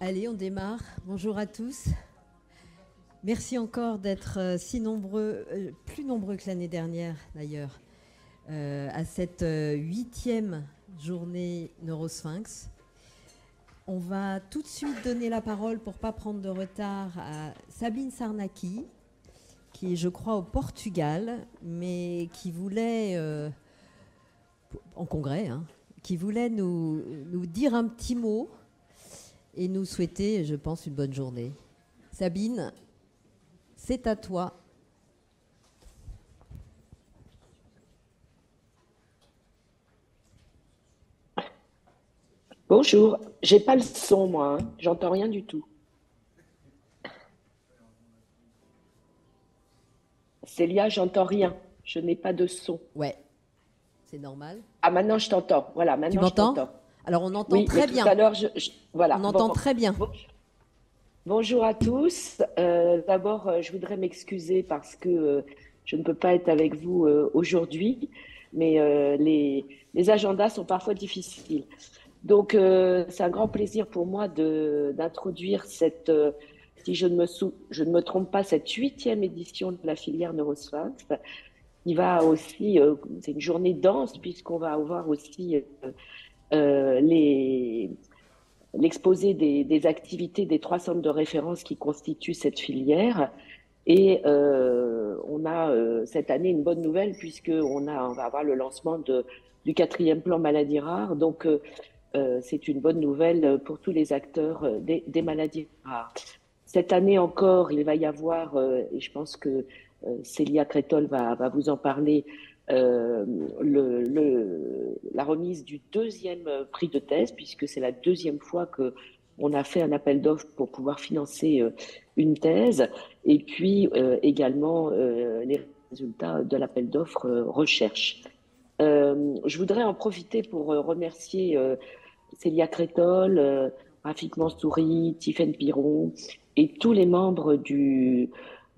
Allez, on démarre. Bonjour à tous. Merci encore d'être si nombreux, plus nombreux que l'année dernière d'ailleurs, à cette 8e journée Neurosphinx. On va tout de suite donner la parole, pour ne pas prendre de retard, à Sabine Sarnaki, qui est, je crois, au Portugal, mais qui voulait, en congrès, qui voulait nous dire un petit mot et nous souhaiter, je pense, une bonne journée. Sabine, c'est à toi. Bonjour, j'ai pas le son moi, j'entends rien du tout. Célia, j'entends rien, je n'ai pas de son. Ouais, c'est normal. Ah, maintenant je t'entends, voilà, Tu maintenant je m'entends? t'entends. Alors, on entend Oui, mais très tout bien. à l'heure, voilà. On Bon, entend très bien. bonjour à tous. D'abord, je voudrais m'excuser parce que je ne peux pas être avec vous aujourd'hui, mais les agendas sont parfois difficiles. Donc, c'est un grand plaisir pour moi d'introduire cette, si je ne me trompe pas, cette 8e édition de la filière Neurosphinx. Il va aussi, c'est une journée dense puisqu'on va avoir aussi euh, les, l'exposé des activités des 3 centres de référence qui constituent cette filière. Et on a cette année une bonne nouvelle puisque on va avoir le lancement du 4e plan maladies rares. Donc, c'est une bonne nouvelle pour tous les acteurs des maladies rares. Cette année encore, il va y avoir, et je pense que Célia Crétol va vous en parler, la remise du 2e prix de thèse, puisque c'est la 2e fois qu'on a fait un appel d'offres pour pouvoir financer une thèse, et puis également les résultats de l'appel d'offres recherche. Je voudrais en profiter pour remercier Célia Crétol, Rafik Mansouri, Tiffaine Piron et tous les membres de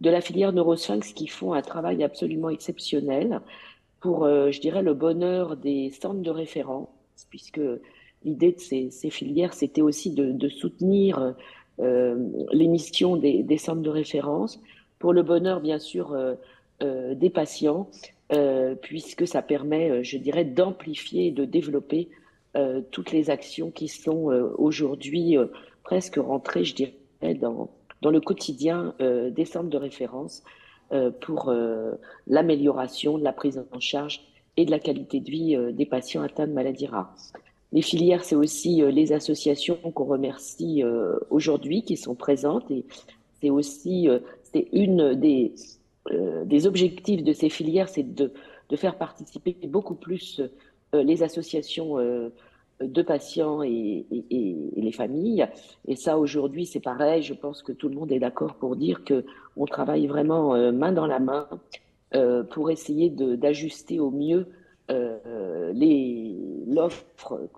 la filière Neurosphinx qui font un travail absolument exceptionnel pour, je dirais, le bonheur des centres de référence, puisque l'idée de ces filières, c'était aussi de soutenir les missions des centres de référence pour le bonheur, bien sûr, des patients, puisque ça permet, je dirais, d'amplifier et de développer toutes les actions qui sont aujourd'hui presque rentrées, je dirais, dans le quotidien des centres de référence pour l'amélioration de la prise en charge et de la qualité de vie des patients atteints de maladies rares. Les filières, c'est aussi les associations qu'on remercie aujourd'hui qui sont présentes et c'est aussi c'est une des objectifs de ces filières, c'est de faire participer beaucoup plus les associations de patients et les familles. Et ça, aujourd'hui, c'est pareil. Je pense que tout le monde est d'accord pour dire que on travaille vraiment main dans la main pour essayer d'ajuster au mieux l'offre,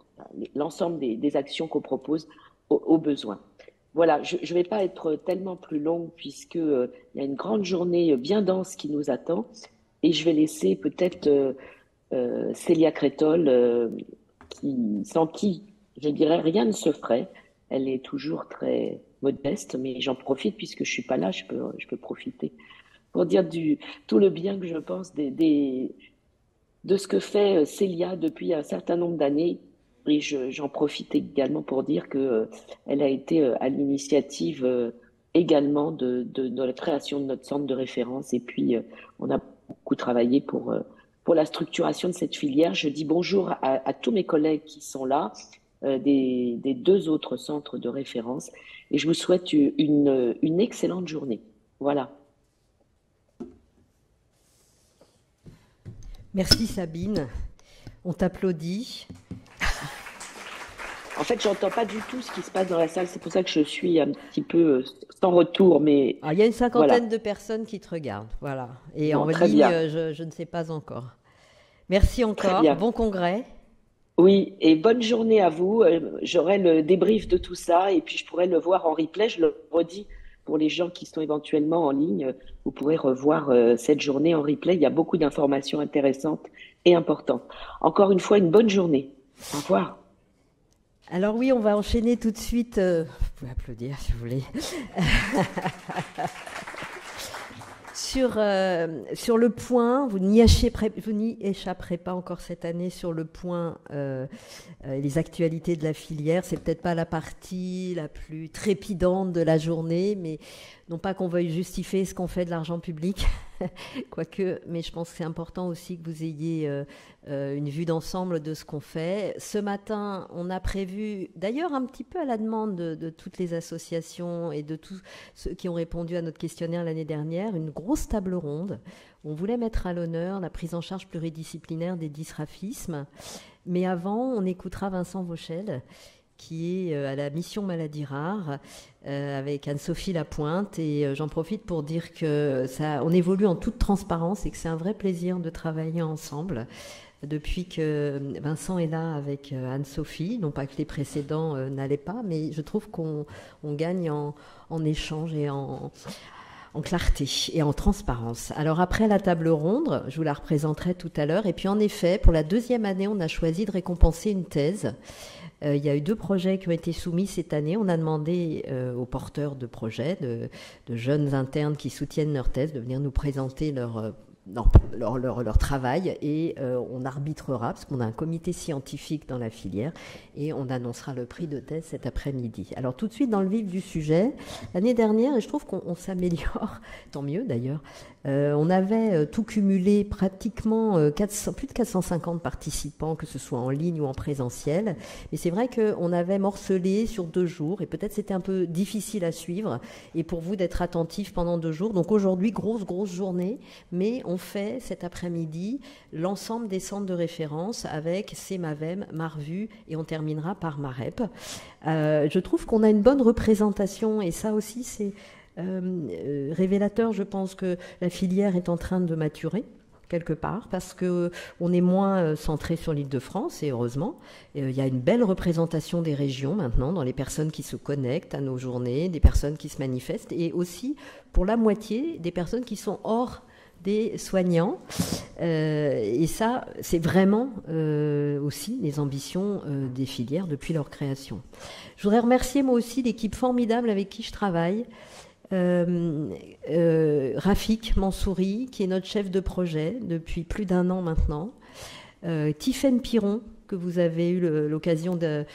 l'ensemble des actions qu'on propose aux besoins. Voilà, je ne vais pas être tellement plus longue puisque il y a une grande journée bien dense qui nous attend et je vais laisser peut-être Célia Crétol, sans qui, je dirais, rien ne se ferait. Elle est toujours très modeste, mais j'en profite puisque je suis pas là, je peux profiter pour dire tout le bien que je pense de ce que fait Célia depuis un certain nombre d'années. Et j'en profite également pour dire que elle a été à l'initiative également de la création de notre centre de référence. Et puis, on a beaucoup travaillé pour la structuration de cette filière. Je dis bonjour à tous mes collègues qui sont là, des 2 autres centres de référence. Et je vous souhaite une excellente journée. Voilà. Merci Sabine. On t'applaudit. En fait, j'entends pas du tout ce qui se passe dans la salle. C'est pour ça que je suis un petit peu sans retour. Mais Alors, il y a une voilà. cinquantaine de personnes qui te regardent. Voilà. Et en Bon, très ligne, bien. je ne sais pas encore. Merci Très encore. bien. Bon congrès. Oui, et bonne journée à vous. J'aurai le débrief de tout ça et puis je pourrai le voir en replay. Je le redis pour les gens qui sont éventuellement en ligne. Vous pourrez revoir cette journée en replay. Il y a beaucoup d'informations intéressantes et importantes. Encore une fois, une bonne journée. Au revoir. Alors oui, on va enchaîner tout de suite. Vous pouvez applaudir si vous voulez. Sur le point, vous n'y échapperez pas encore cette année sur le point, les actualités de la filière. C'est peut-être pas la partie la plus trépidante de la journée, mais non pas qu'on veuille justifier ce qu'on fait de l'argent public, quoique, mais je pense que c'est important aussi que vous ayez une vue d'ensemble de ce qu'on fait. Ce matin, on a prévu, d'ailleurs un petit peu à la demande de toutes les associations et de tous ceux qui ont répondu à notre questionnaire l'année dernière, une grosse table ronde. On voulait mettre à l'honneur la prise en charge pluridisciplinaire des dysgraphismes. Mais avant, on écoutera Vincent Vauchel, qui est à la mission Maladies Rares, avec Anne-Sophie Lapointe. Et j'en profite pour dire que on évolue en toute transparence et que c'est un vrai plaisir de travailler ensemble. Depuis que Vincent est là avec Anne-Sophie, non pas que les précédents n'allaient pas, mais je trouve qu'on gagne en échange et en clarté et en transparence. Alors après la table ronde, je vous la représenterai tout à l'heure. Et puis en effet, pour la deuxième année, on a choisi de récompenser une thèse. Il y a eu 2 projets qui ont été soumis cette année. On a demandé aux porteurs de projets, de jeunes internes qui soutiennent leur thèse, de venir nous présenter leur travail, et on arbitrera, parce qu'on a un comité scientifique dans la filière, et on annoncera le prix de thèse cet après-midi. Alors tout de suite dans le vif du sujet, l'année dernière, et je trouve qu'on s'améliore, tant mieux d'ailleurs, on avait tout cumulé pratiquement plus de 450 participants, que ce soit en ligne ou en présentiel, mais c'est vrai qu'on avait morcelé sur 2 jours, et peut-être c'était un peu difficile à suivre, et pour vous d'être attentifs pendant 2 jours. Donc aujourd'hui, grosse journée, mais on fait cet après-midi l'ensemble des centres de référence avec CEMAVEM, Marvu, et on terminera par MAREP. Je trouve qu'on a une bonne représentation, et ça aussi c'est révélateur. Je pense que la filière est en train de maturer quelque part, parce qu'on est moins centré sur l'Île-de-France, et heureusement. Il y a une belle représentation des régions maintenant, dans les personnes qui se connectent à nos journées, des personnes qui se manifestent, et aussi pour la moitié des personnes qui sont hors des soignants. Et ça, c'est vraiment aussi les ambitions des filières depuis leur création. Je voudrais remercier moi aussi l'équipe formidable avec qui je travaille. Rafik Mansouri, qui est notre chef de projet depuis plus d'1 an maintenant. Tiffaine Piron, que vous avez eu l'occasion de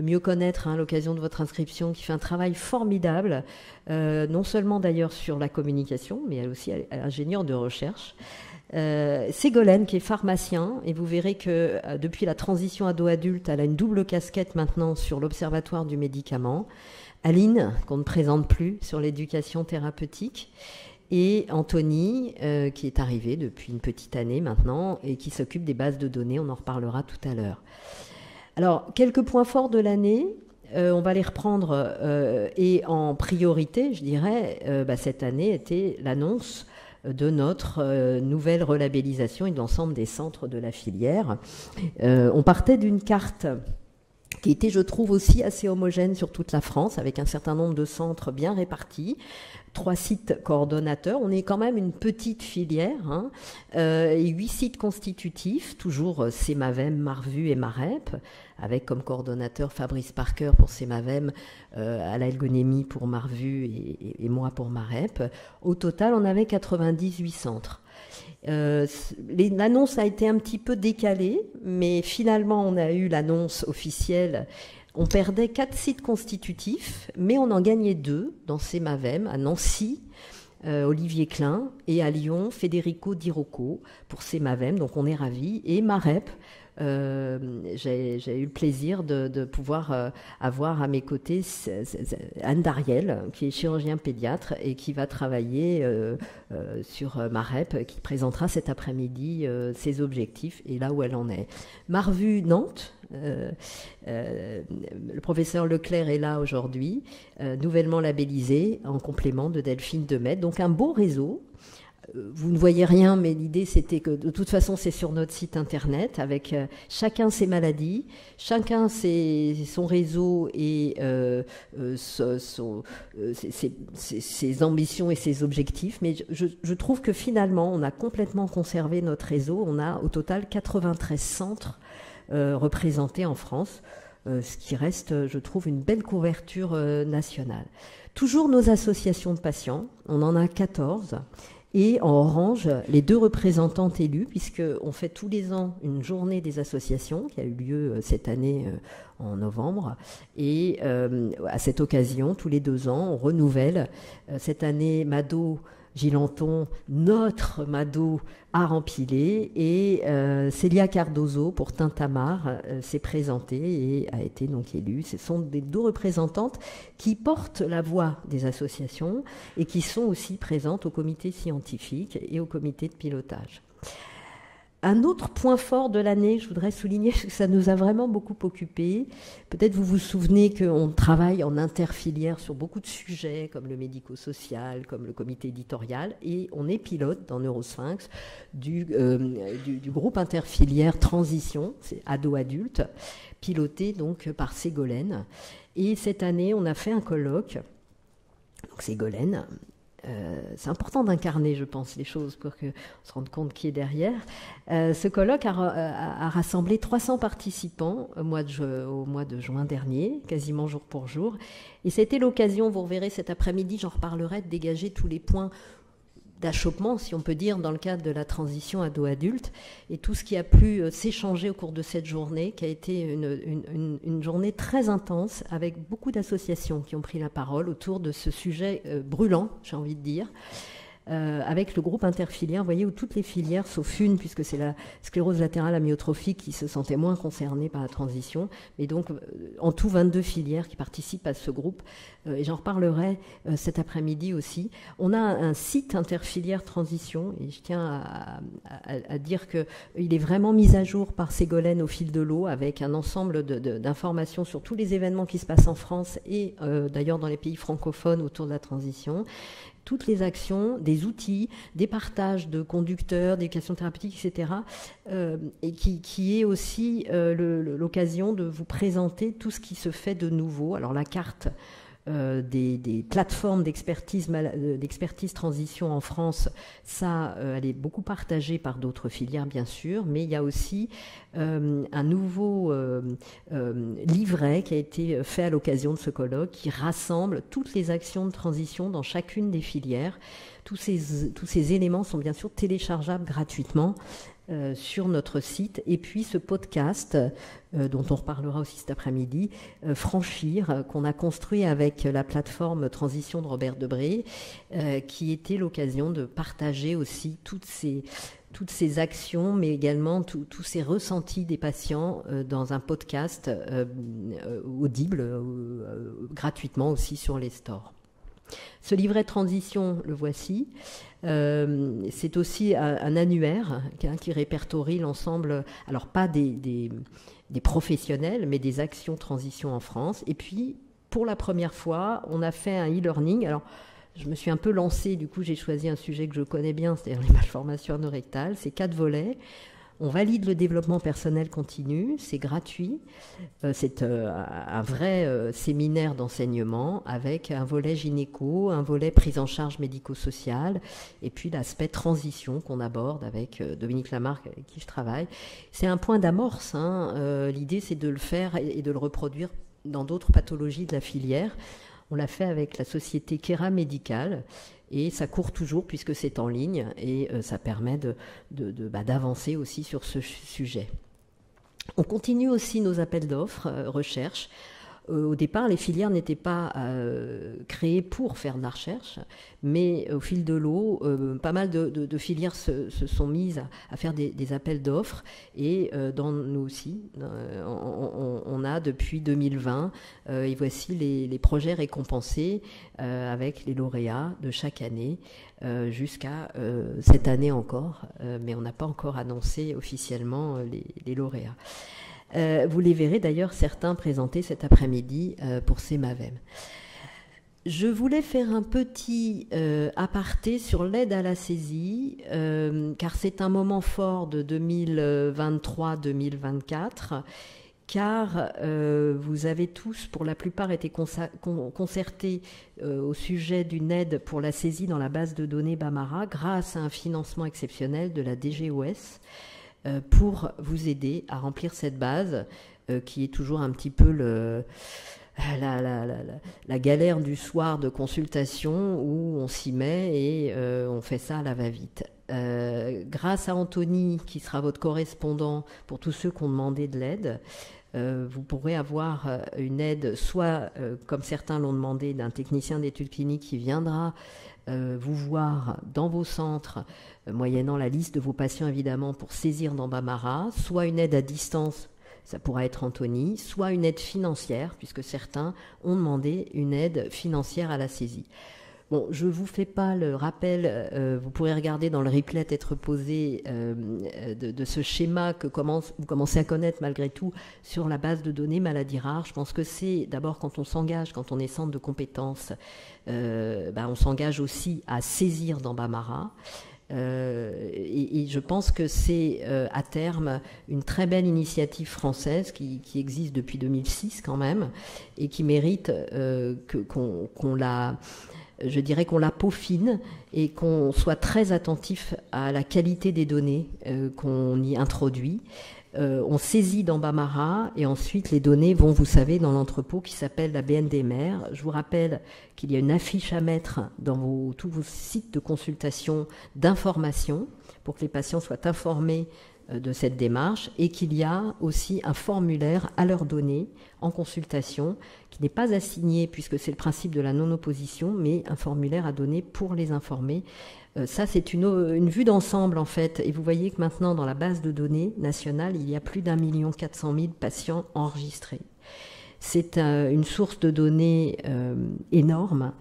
mieux connaître, à l'occasion de votre inscription, qui fait un travail formidable, non seulement d'ailleurs sur la communication, mais elle aussi elle est ingénieure de recherche. Ségolène, qui est pharmacien, et vous verrez que depuis la transition ado-adulte, elle a une double casquette maintenant sur l'Observatoire du médicament. Aline, qu'on ne présente plus, sur l'éducation thérapeutique. Et Anthony, qui est arrivé depuis une petite année maintenant et qui s'occupe des bases de données. On en reparlera tout à l'heure. Alors, quelques points forts de l'année. On va les reprendre. Et en priorité, je dirais, cette année était l'annonce de notre nouvelle relabellisation et de l'ensemble des centres de la filière. On partait d'une carte qui était, je trouve, aussi assez homogène sur toute la France, avec un certain nombre de centres bien répartis, 3 sites coordonnateurs. On est quand même une petite filière, et 8 sites constitutifs, toujours CEMAVEM, Marvu et MAREP, avec comme coordonnateur Fabrice Parker pour CEMAVEM, à l'algonémie pour Marvu et moi pour MAREP. Au total, on avait 98 centres. L'annonce a été un petit peu décalée, mais finalement on a eu l'annonce officielle. On perdait 4 sites constitutifs, mais on en gagnait 2 dans CEMAVEM, à Nancy, Olivier Klein, et à Lyon, Federico Di Rocco pour CEMAVEM, donc on est ravis. Et MAREP, j'ai eu le plaisir de pouvoir avoir à mes côtés Anne Dariel, qui est chirurgien pédiatre et qui va travailler sur MAREP, qui présentera cet après-midi ses objectifs et là où elle en est. Marvu Nantes, le professeur Leclerc est là aujourd'hui, nouvellement labellisé en complément de Delphine Demet. Donc un beau réseau. Vous ne voyez rien, mais l'idée c'était que de toute façon c'est sur notre site internet avec chacun ses maladies, chacun son réseau et ses ambitions et ses objectifs. Mais je trouve que finalement on a complètement conservé notre réseau. On a au total 93 centres représentés en France. ce qui reste, je trouve, une belle couverture nationale. Toujours nos associations de patients, on en a 14. Et en orange, les 2 représentantes élues, puisqu'on fait tous les ans une journée des associations qui a eu lieu cette année en novembre. Et à cette occasion, tous les 2 ans, on renouvelle. Cette année, Mado Gilanton, notre Mado, a rempilé. Et Célia Cardozo, pour Tintamarre, s'est présentée et a été donc élue. Ce sont des 2 représentantes qui portent la voix des associations et qui sont aussi présentes au comité scientifique et au comité de pilotage. Un autre point fort de l'année, je voudrais souligner que ça nous a vraiment beaucoup occupés. Peut-être vous vous souvenez qu'on travaille en interfilière sur beaucoup de sujets, comme le médico-social, comme le comité éditorial, et on est pilote dans Neurosphinx du groupe interfilière Transition, c'est ado-adulte, piloté donc par Ségolène. Et cette année, on a fait un colloque, donc Ségolène. C'est important d'incarner, je pense, les choses pour qu'on se rende compte qui est derrière. Ce colloque a rassemblé 300 participants au mois de juin dernier, quasiment jour pour jour. Et c'était l'occasion, vous reverrez cet après-midi, j'en reparlerai, de dégager tous les points d'achoppement, si on peut dire, dans le cadre de la transition ado-adulte, et tout ce qui a pu s'échanger au cours de cette journée, qui a été une journée très intense, avec beaucoup d'associations qui ont pris la parole autour de ce sujet brûlant, j'ai envie de dire, avec le groupe interfilière, vous voyez, où toutes les filières, sauf une, puisque c'est la sclérose latérale amyotrophique qui se sentait moins concernée par la transition, mais donc en tout 22 filières qui participent à ce groupe, et j'en reparlerai cet après-midi aussi. On a un site interfilière transition, et je tiens à dire qu'il est vraiment mis à jour par Ségolène au fil de l'eau, avec un ensemble d'informations sur tous les événements qui se passent en France et d'ailleurs dans les pays francophones autour de la transition. Toutes les actions, des outils, des partages de conducteurs, d'éducation thérapeutique, etc., et qui est aussi l'occasion de vous présenter tout ce qui se fait de nouveau. Alors la carte des plateformes d'expertise transition en France, ça, elle est beaucoup partagée par d'autres filières, bien sûr, mais il y a aussi un nouveau livret qui a été fait à l'occasion de ce colloque, qui rassemble toutes les actions de transition dans chacune des filières. Tous ces éléments sont bien sûr téléchargeables gratuitement sur notre site. Et puis ce podcast, dont on reparlera aussi cet après-midi, Franchir, qu'on a construit avec la plateforme Transition de Robert Debré, qui était l'occasion de partager aussi toutes ces actions, mais également tous ces ressentis des patients dans un podcast audible, gratuitement aussi sur les stores. Ce livret de transition, le voici. C'est aussi un annuaire qui répertorie l'ensemble, alors pas des professionnels, mais des actions transition en France. Et puis, pour la première fois, on a fait un e-learning. Alors, je me suis un peu lancée, du coup, j'ai choisi un sujet que je connais bien, c'est-à-dire les malformations anorectales. C'est 4 volets. On valide le développement personnel continu, c'est gratuit, c'est un vrai séminaire d'enseignement avec un volet gynéco, un volet prise en charge médico-sociale et puis l'aspect transition qu'on aborde avec Dominique Lamarck avec qui je travaille. C'est un point d'amorce, hein. L'idée c'est de le faire et de le reproduire dans d'autres pathologies de la filière. On l'a fait avec la société Kera Médicale. Et ça court toujours puisque c'est en ligne et ça permet d'avancer aussi sur ce sujet. On continue aussi nos appels d'offres, recherche. Au départ, les filières n'étaient pas créées pour faire de la recherche, mais au fil de l'eau, pas mal de filières se sont mises à faire des appels d'offres, et dans nous aussi, on a depuis 2020, et voici les projets récompensés avec les lauréats de chaque année, jusqu'à cette année encore, mais on n'a pas encore annoncé officiellement les lauréats. Vous les verrez d'ailleurs certains présentés cet après-midi pour CEMAVEM. Je voulais faire un petit aparté sur l'aide à la saisie, car c'est un moment fort de 2023-2024, car vous avez tous, pour la plupart, été concertés au sujet d'une aide pour la saisie dans la base de données Bamara, grâce à un financement exceptionnel de la DGOS, pour vous aider à remplir cette base. qui est toujours un petit peu la galère du soir de consultation où on s'y met et on fait ça à la va-vite. Grâce à Anthony, qui sera votre correspondant pour tous ceux qui ont demandé de l'aide, vous pourrez avoir une aide, soit, comme certains l'ont demandé, d'un technicien d'études cliniques qui viendra vous voir dans vos centres, moyennant la liste de vos patients évidemment, pour saisir dans Bambamara, soit une aide à distance, ça pourra être Anthony, soit une aide financière, puisque certains ont demandé une aide financière à la saisie. Bon, je ne vous fais pas le rappel, vous pourrez regarder dans le replay être posé de ce schéma que vous commencez à connaître malgré tout sur la base de données maladies rares. Je pense que c'est d'abord quand on s'engage, quand on est centre de compétences, on s'engage aussi à saisir dans Bambamara. Et je pense que c'est à terme une très belle initiative française qui existe depuis 2006 quand même et qui mérite qu'on la... Je dirais qu'on la peaufine et qu'on soit très attentif à la qualité des données qu'on y introduit. On saisit dans Bambamara et ensuite les données vont, vous savez, dans l'entrepôt qui s'appelle la BNDMR. Je vous rappelle qu'il y a une affiche à mettre dans tous vos sites de consultation d'information pour que les patients soient informés de cette démarche et qu'il y a aussi un formulaire à leur donner en consultation qui n'est pas assigné puisque c'est le principe de la non-opposition, mais un formulaire à donner pour les informer. Ça, c'est une vue d'ensemble en fait. Et vous voyez que maintenant, dans la base de données nationale, il y a plus d'1,4 million patients enregistrés. C'est une source de données énorme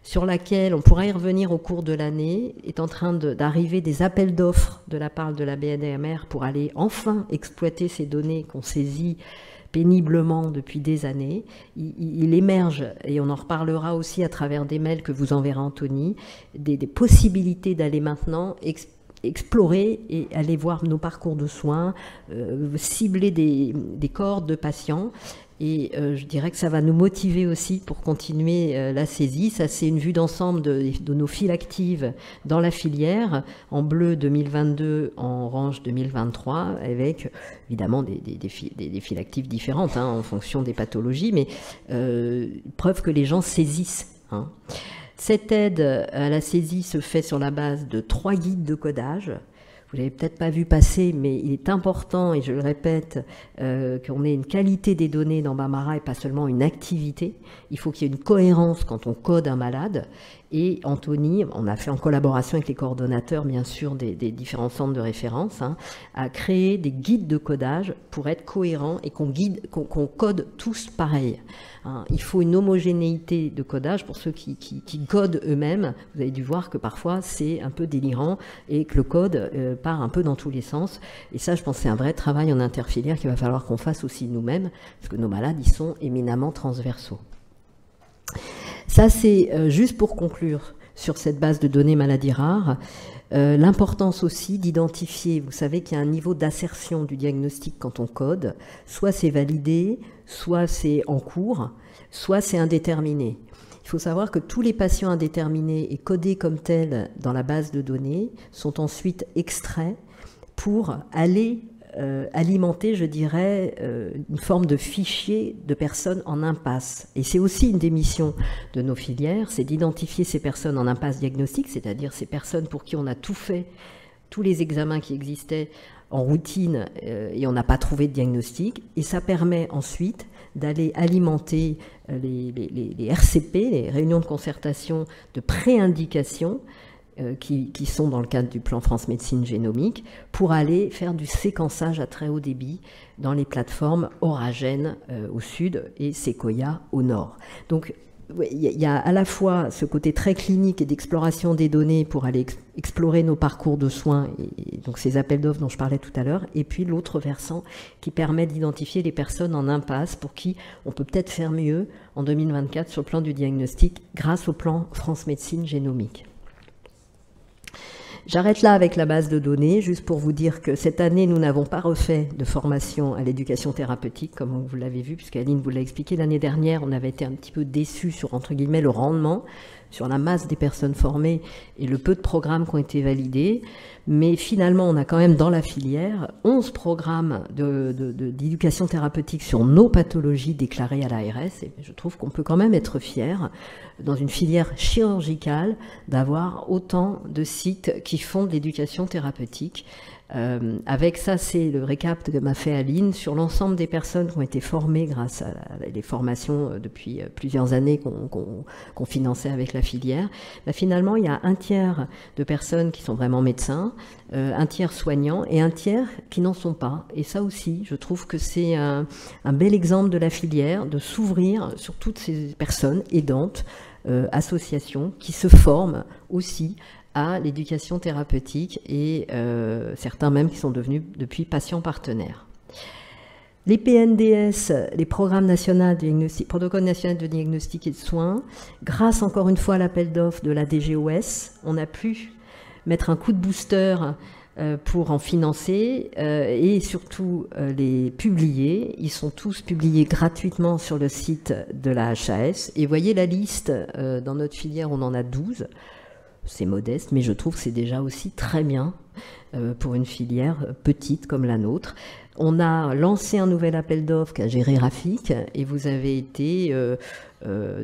sur laquelle on pourra y revenir au cours de l'année, est en train d'arriver des appels d'offres de la part de la BNDMR pour aller enfin exploiter ces données qu'on saisit péniblement depuis des années. Il émerge, et on en reparlera aussi à travers des mails que vous enverra Anthony, des possibilités d'aller maintenant explorer et aller voir nos parcours de soins, cibler des cohortes de patients. Et je dirais que ça va nous motiver aussi pour continuer la saisie. Ça, c'est une vue d'ensemble de nos files actives dans la filière, en bleu 2022, en orange 2023, avec évidemment des files actives différentes en fonction des pathologies, mais preuve que les gens saisissent. Cette aide à la saisie se fait sur la base de 3 guides de codage. Vous l'avez peut-être pas vu passer, mais il est important, et je le répète, qu'on ait une qualité des données dans Bambamara et pas seulement une activité. Il faut qu'il y ait une cohérence quand on code un malade. Et Anthony, on a fait en collaboration avec les coordonnateurs, bien sûr, des différents centres de référence, à créer des guides de codage pour être cohérents et qu'on code tous pareil. Il faut une homogénéité de codage pour ceux qui codent eux-mêmes. Vous avez dû voir que parfois c'est un peu délirant et que le code part un peu dans tous les sens. Et ça, je pense que c'est un vrai travail en interfilière qu'il va falloir qu'on fasse aussi nous-mêmes, parce que nos malades, ils sont éminemment transversaux. Ça, c'est juste pour conclure sur cette base de données maladies rares. L'importance aussi d'identifier, vous savez qu'il y a un niveau d'assertion du diagnostic quand on code, soit c'est validé, soit c'est en cours, soit c'est indéterminé. Il faut savoir que tous les patients indéterminés et codés comme tels dans la base de données sont ensuite extraits pour aller alimenter, je dirais, une forme de fichier de personnes en impasse. Et c'est aussi une des missions de nos filières, c'est d'identifier ces personnes en impasse diagnostique, c'est-à-dire ces personnes pour qui on a tout fait, tous les examens qui existaient en routine et on n'a pas trouvé de diagnostic. Et ça permet ensuite d'aller alimenter les RCP, les réunions de concertation de préindication, qui sont dans le cadre du plan France Médecine Génomique, pour aller faire du séquençage à très haut débit dans les plateformes Oragen au sud et Sequoia au nord. Donc, il y a à la fois ce côté très clinique et d'exploration des données pour aller explorer nos parcours de soins, et donc ces appels d'offres dont je parlais tout à l'heure, et puis l'autre versant qui permet d'identifier les personnes en impasse pour qui on peut peut-être faire mieux en 2024 sur le plan du diagnostic grâce au plan France Médecine Génomique. J'arrête là avec la base de données, juste pour vous dire que cette année, nous n'avons pas refait de formation à l'éducation thérapeutique, comme vous l'avez vu, puisqu'Aline vous l'a expliqué l'année dernière, on avait été un petit peu déçus sur, entre guillemets, le rendement sur la masse des personnes formées et le peu de programmes qui ont été validés. Mais finalement, on a quand même dans la filière 11 programmes d'éducation thérapeutique sur nos pathologies déclarées à l'ARS. Et je trouve qu'on peut quand même être fier, dans une filière chirurgicale, d'avoir autant de sites qui font de l'éducation thérapeutique. Avec ça, c'est le récap que m'a fait Aline sur l'ensemble des personnes qui ont été formées grâce à les formations depuis plusieurs années qu'on finançait avec la filière. Bah, finalement, il y a un tiers de personnes qui sont vraiment médecins, un tiers soignants et un tiers qui n'en sont pas. Et ça aussi, je trouve que c'est un bel exemple de la filière, de s'ouvrir sur toutes ces personnes aidantes, associations qui se forment aussi à l'éducation thérapeutique et certains même qui sont devenus depuis patients partenaires. Les PNDS, les programmes nationaux protocoles nationaux de diagnostic et de soins, grâce encore une fois à l'appel d'offres de la DGOS, on a pu mettre un coup de booster pour en financer et surtout les publier. Ils sont tous publiés gratuitement sur le site de la HAS. Et voyez la liste, dans notre filière on en a 12. C'est modeste, mais je trouve que c'est déjà aussi très bien pour une filière petite comme la nôtre. On a lancé un nouvel appel d'offres qu'a géré Rafik et vous avez été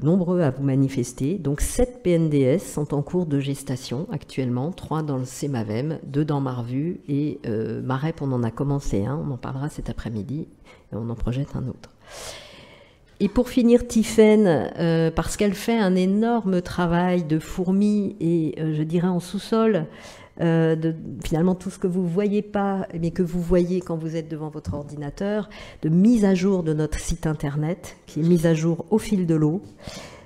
nombreux à vous manifester. Donc 7 PNDS sont en cours de gestation actuellement, 3 dans le CEMAVEM, 2 dans Marvu et Marep, on en a commencé un, on en parlera cet après-midi et on en projette un autre. Et pour finir, Tiffaine, parce qu'elle fait un énorme travail de fourmi et je dirais en sous-sol, finalement tout ce que vous ne voyez pas, mais que vous voyez quand vous êtes devant votre ordinateur, de mise à jour de notre site internet, qui est mise à jour au fil de l'eau.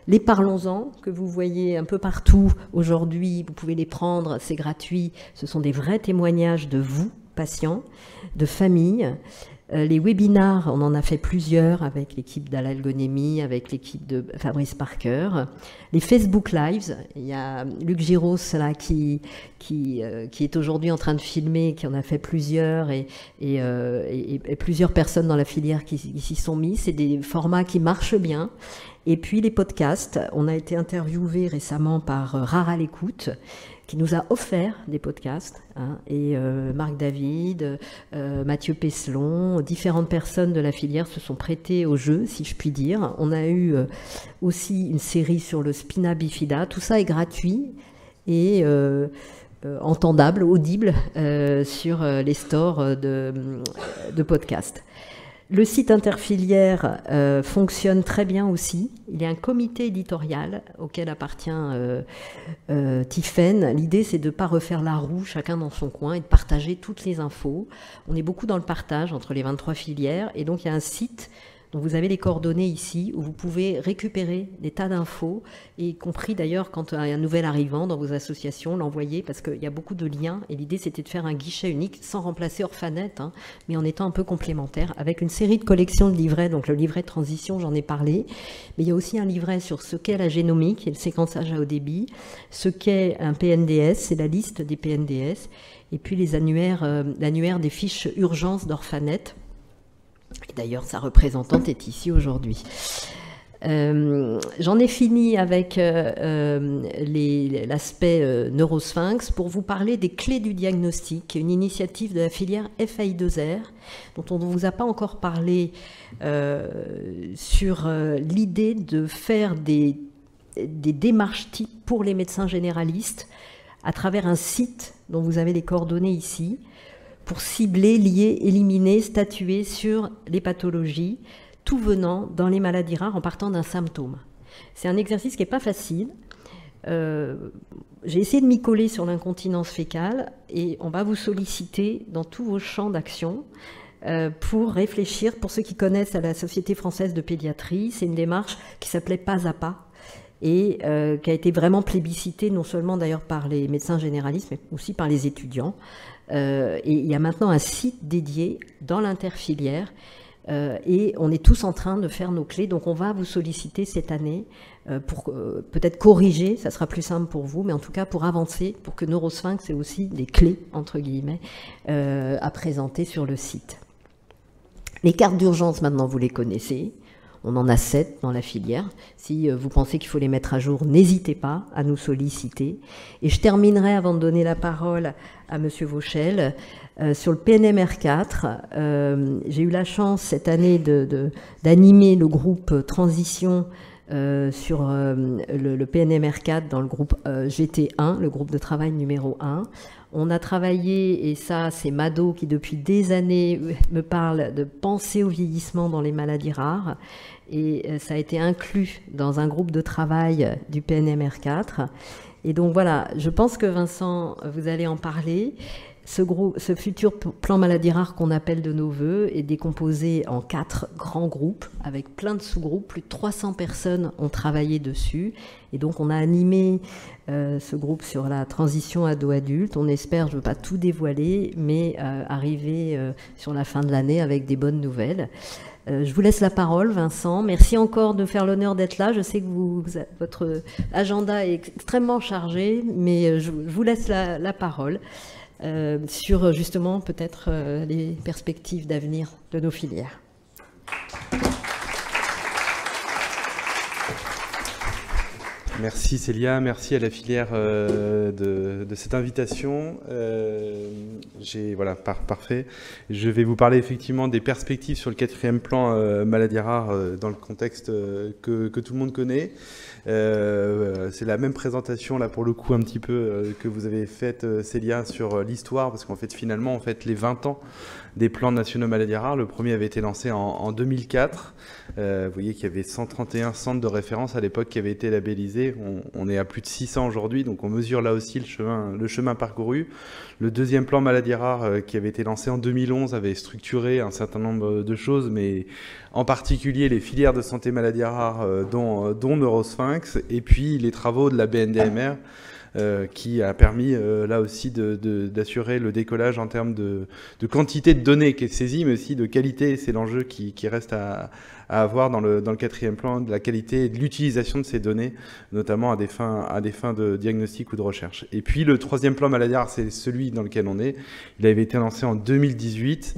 Les Parlons-en, que vous voyez un peu partout aujourd'hui, vous pouvez les prendre, c'est gratuit, ce sont des vrais témoignages de vous, patients, de familles. Les webinars, on en a fait plusieurs avec l'équipe d'Alalgonémie, avec l'équipe de Fabrice Parker. Les Facebook Lives, il y a Luc Giros là, qui est aujourd'hui en train de filmer, qui en a fait plusieurs, et plusieurs personnes dans la filière qui s'y sont mis. C'est des formats qui marchent bien. Et puis les podcasts, on a été interviewé récemment par Rare à l'écoute, qui nous a offert des podcasts, hein, et Marc David, Mathieu Pesselon, différentes personnes de la filière se sont prêtées au jeu, si je puis dire. On a eu aussi une série sur le spina bifida, tout ça est gratuit et entendable, audible sur les stores de podcasts. Le site interfilière fonctionne très bien aussi. Il y a un comité éditorial auquel appartient Tiffaine. L'idée, c'est de ne pas refaire la roue, chacun dans son coin, et de partager toutes les infos. On est beaucoup dans le partage entre les 23 filières. Et donc, il y a un site dont vous avez les coordonnées ici, où vous pouvez récupérer des tas d'infos, y compris d'ailleurs quand il y a un nouvel arrivant dans vos associations, l'envoyer, parce qu'il y a beaucoup de liens. Et l'idée, c'était de faire un guichet unique, sans remplacer Orphanet, hein, mais en étant un peu complémentaire, avec une série de collections de livrets. Donc le livret de transition, j'en ai parlé. Mais il y a aussi un livret sur ce qu'est la génomique et le séquençage à haut débit, ce qu'est un PNDS, c'est la liste des PNDS, et puis les l'annuaire des fiches urgences d'Orphanet. Et d'ailleurs, sa représentante est ici aujourd'hui. J'en ai fini avec l'aspect neurosphinx pour vous parler des clés du diagnostic, une initiative de la filière FAI2R, dont on ne vous a pas encore parlé, sur l'idée de faire des démarches types pour les médecins généralistes à travers un site dont vous avez les coordonnées ici, pour cibler, lier, éliminer, statuer sur les pathologies, tout venant dans les maladies rares en partant d'un symptôme. C'est un exercice qui n'est pas facile. J'ai essayé de m'y coller sur l'incontinence fécale et on va vous solliciter dans tous vos champs d'action pour réfléchir, pour ceux qui connaissent à la Société française de pédiatrie, c'est une démarche qui s'appelait Pas à Pas et qui a été vraiment plébiscitée, non seulement d'ailleurs par les médecins généralistes, mais aussi par les étudiants. Et il y a maintenant un site dédié dans l'interfilière et on est tous en train de faire nos clés. Donc on va vous solliciter cette année pour peut-être corriger, ça sera plus simple pour vous, mais en tout cas pour avancer, pour que Neurosphinx ait aussi des clés, entre guillemets, à présenter sur le site. Les cartes d'urgence, maintenant, vous les connaissez. On en a 7 dans la filière. Si vous pensez qu'il faut les mettre à jour, n'hésitez pas à nous solliciter. Et je terminerai avant de donner la parole à Monsieur Vauchel. Sur le PNMR4, j'ai eu la chance cette année d'animer le groupe Transition sur le PNMR4 dans le groupe GT1, le groupe de travail numéro 1. On a travaillé, et ça c'est Mado qui depuis des années me parle de penser au vieillissement dans les maladies rares, et ça a été inclus dans un groupe de travail du PNMR4. Et donc voilà, je pense que Vincent, vous allez en parler. Ce futur plan maladie rare qu'on appelle de nos voeux est décomposé en 4 grands groupes avec plein de sous-groupes. Plus de 300 personnes ont travaillé dessus. Et donc on a animé ce groupe sur la transition ado-adulte. On espère, je ne veux pas tout dévoiler, mais arriver sur la fin de l'année avec des bonnes nouvelles. Je vous laisse la parole, Vincent. Merci encore de faire l'honneur d'être là. Je sais que votre agenda est extrêmement chargé, mais je vous laisse la parole. Sur justement peut-être les perspectives d'avenir de nos filières. Merci Célia, merci à la filière de cette invitation. Voilà, parfait. Je vais vous parler effectivement des perspectives sur le 4e plan maladie rare dans le contexte que tout le monde connaît. C'est la même présentation là pour le coup un petit peu que vous avez faite Célia sur l'histoire, parce qu'en fait finalement les 20 ans des plans nationaux maladies rares, le premier avait été lancé en 2004. Vous voyez qu'il y avait 131 centres de référence à l'époque qui avaient été labellisés. On est à plus de 600 aujourd'hui, donc on mesure là aussi le chemin parcouru. Le deuxième plan maladie rare qui avait été lancé en 2011 avait structuré un certain nombre de choses, mais en particulier les filières de santé maladie rare dont Neurosphinx, et puis les travaux de la BNDMR qui a permis là aussi d'assurer le décollage en termes de quantité de données qui est saisie, mais aussi de qualité. C'est l'enjeu qui reste à avoir dans le 4e plan, de la qualité et de l'utilisation de ces données, notamment à des fins de diagnostic ou de recherche. Et puis le 3e plan maladie rare, c'est celui dans lequel on est. Il avait été lancé en 2018.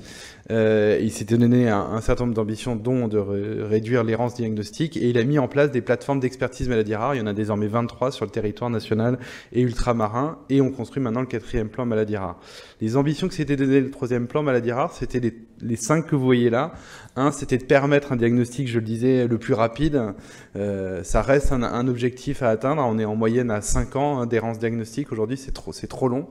Il s'était donné un certain nombre d'ambitions, dont de réduire l'errance diagnostique, et il a mis en place des plateformes d'expertise maladie rare. Il y en a désormais 23 sur le territoire national et ultramarin, et on construit maintenant le 4e plan maladie rare. Les ambitions que s'était donné le 3e plan maladie rare, c'était les 5 que vous voyez là. Un, c'était de permettre un diagnostic, je le disais, le plus rapide. Ça reste un objectif à atteindre. On est en moyenne à 5 ans d'errance diagnostique. Aujourd'hui, c'est trop long.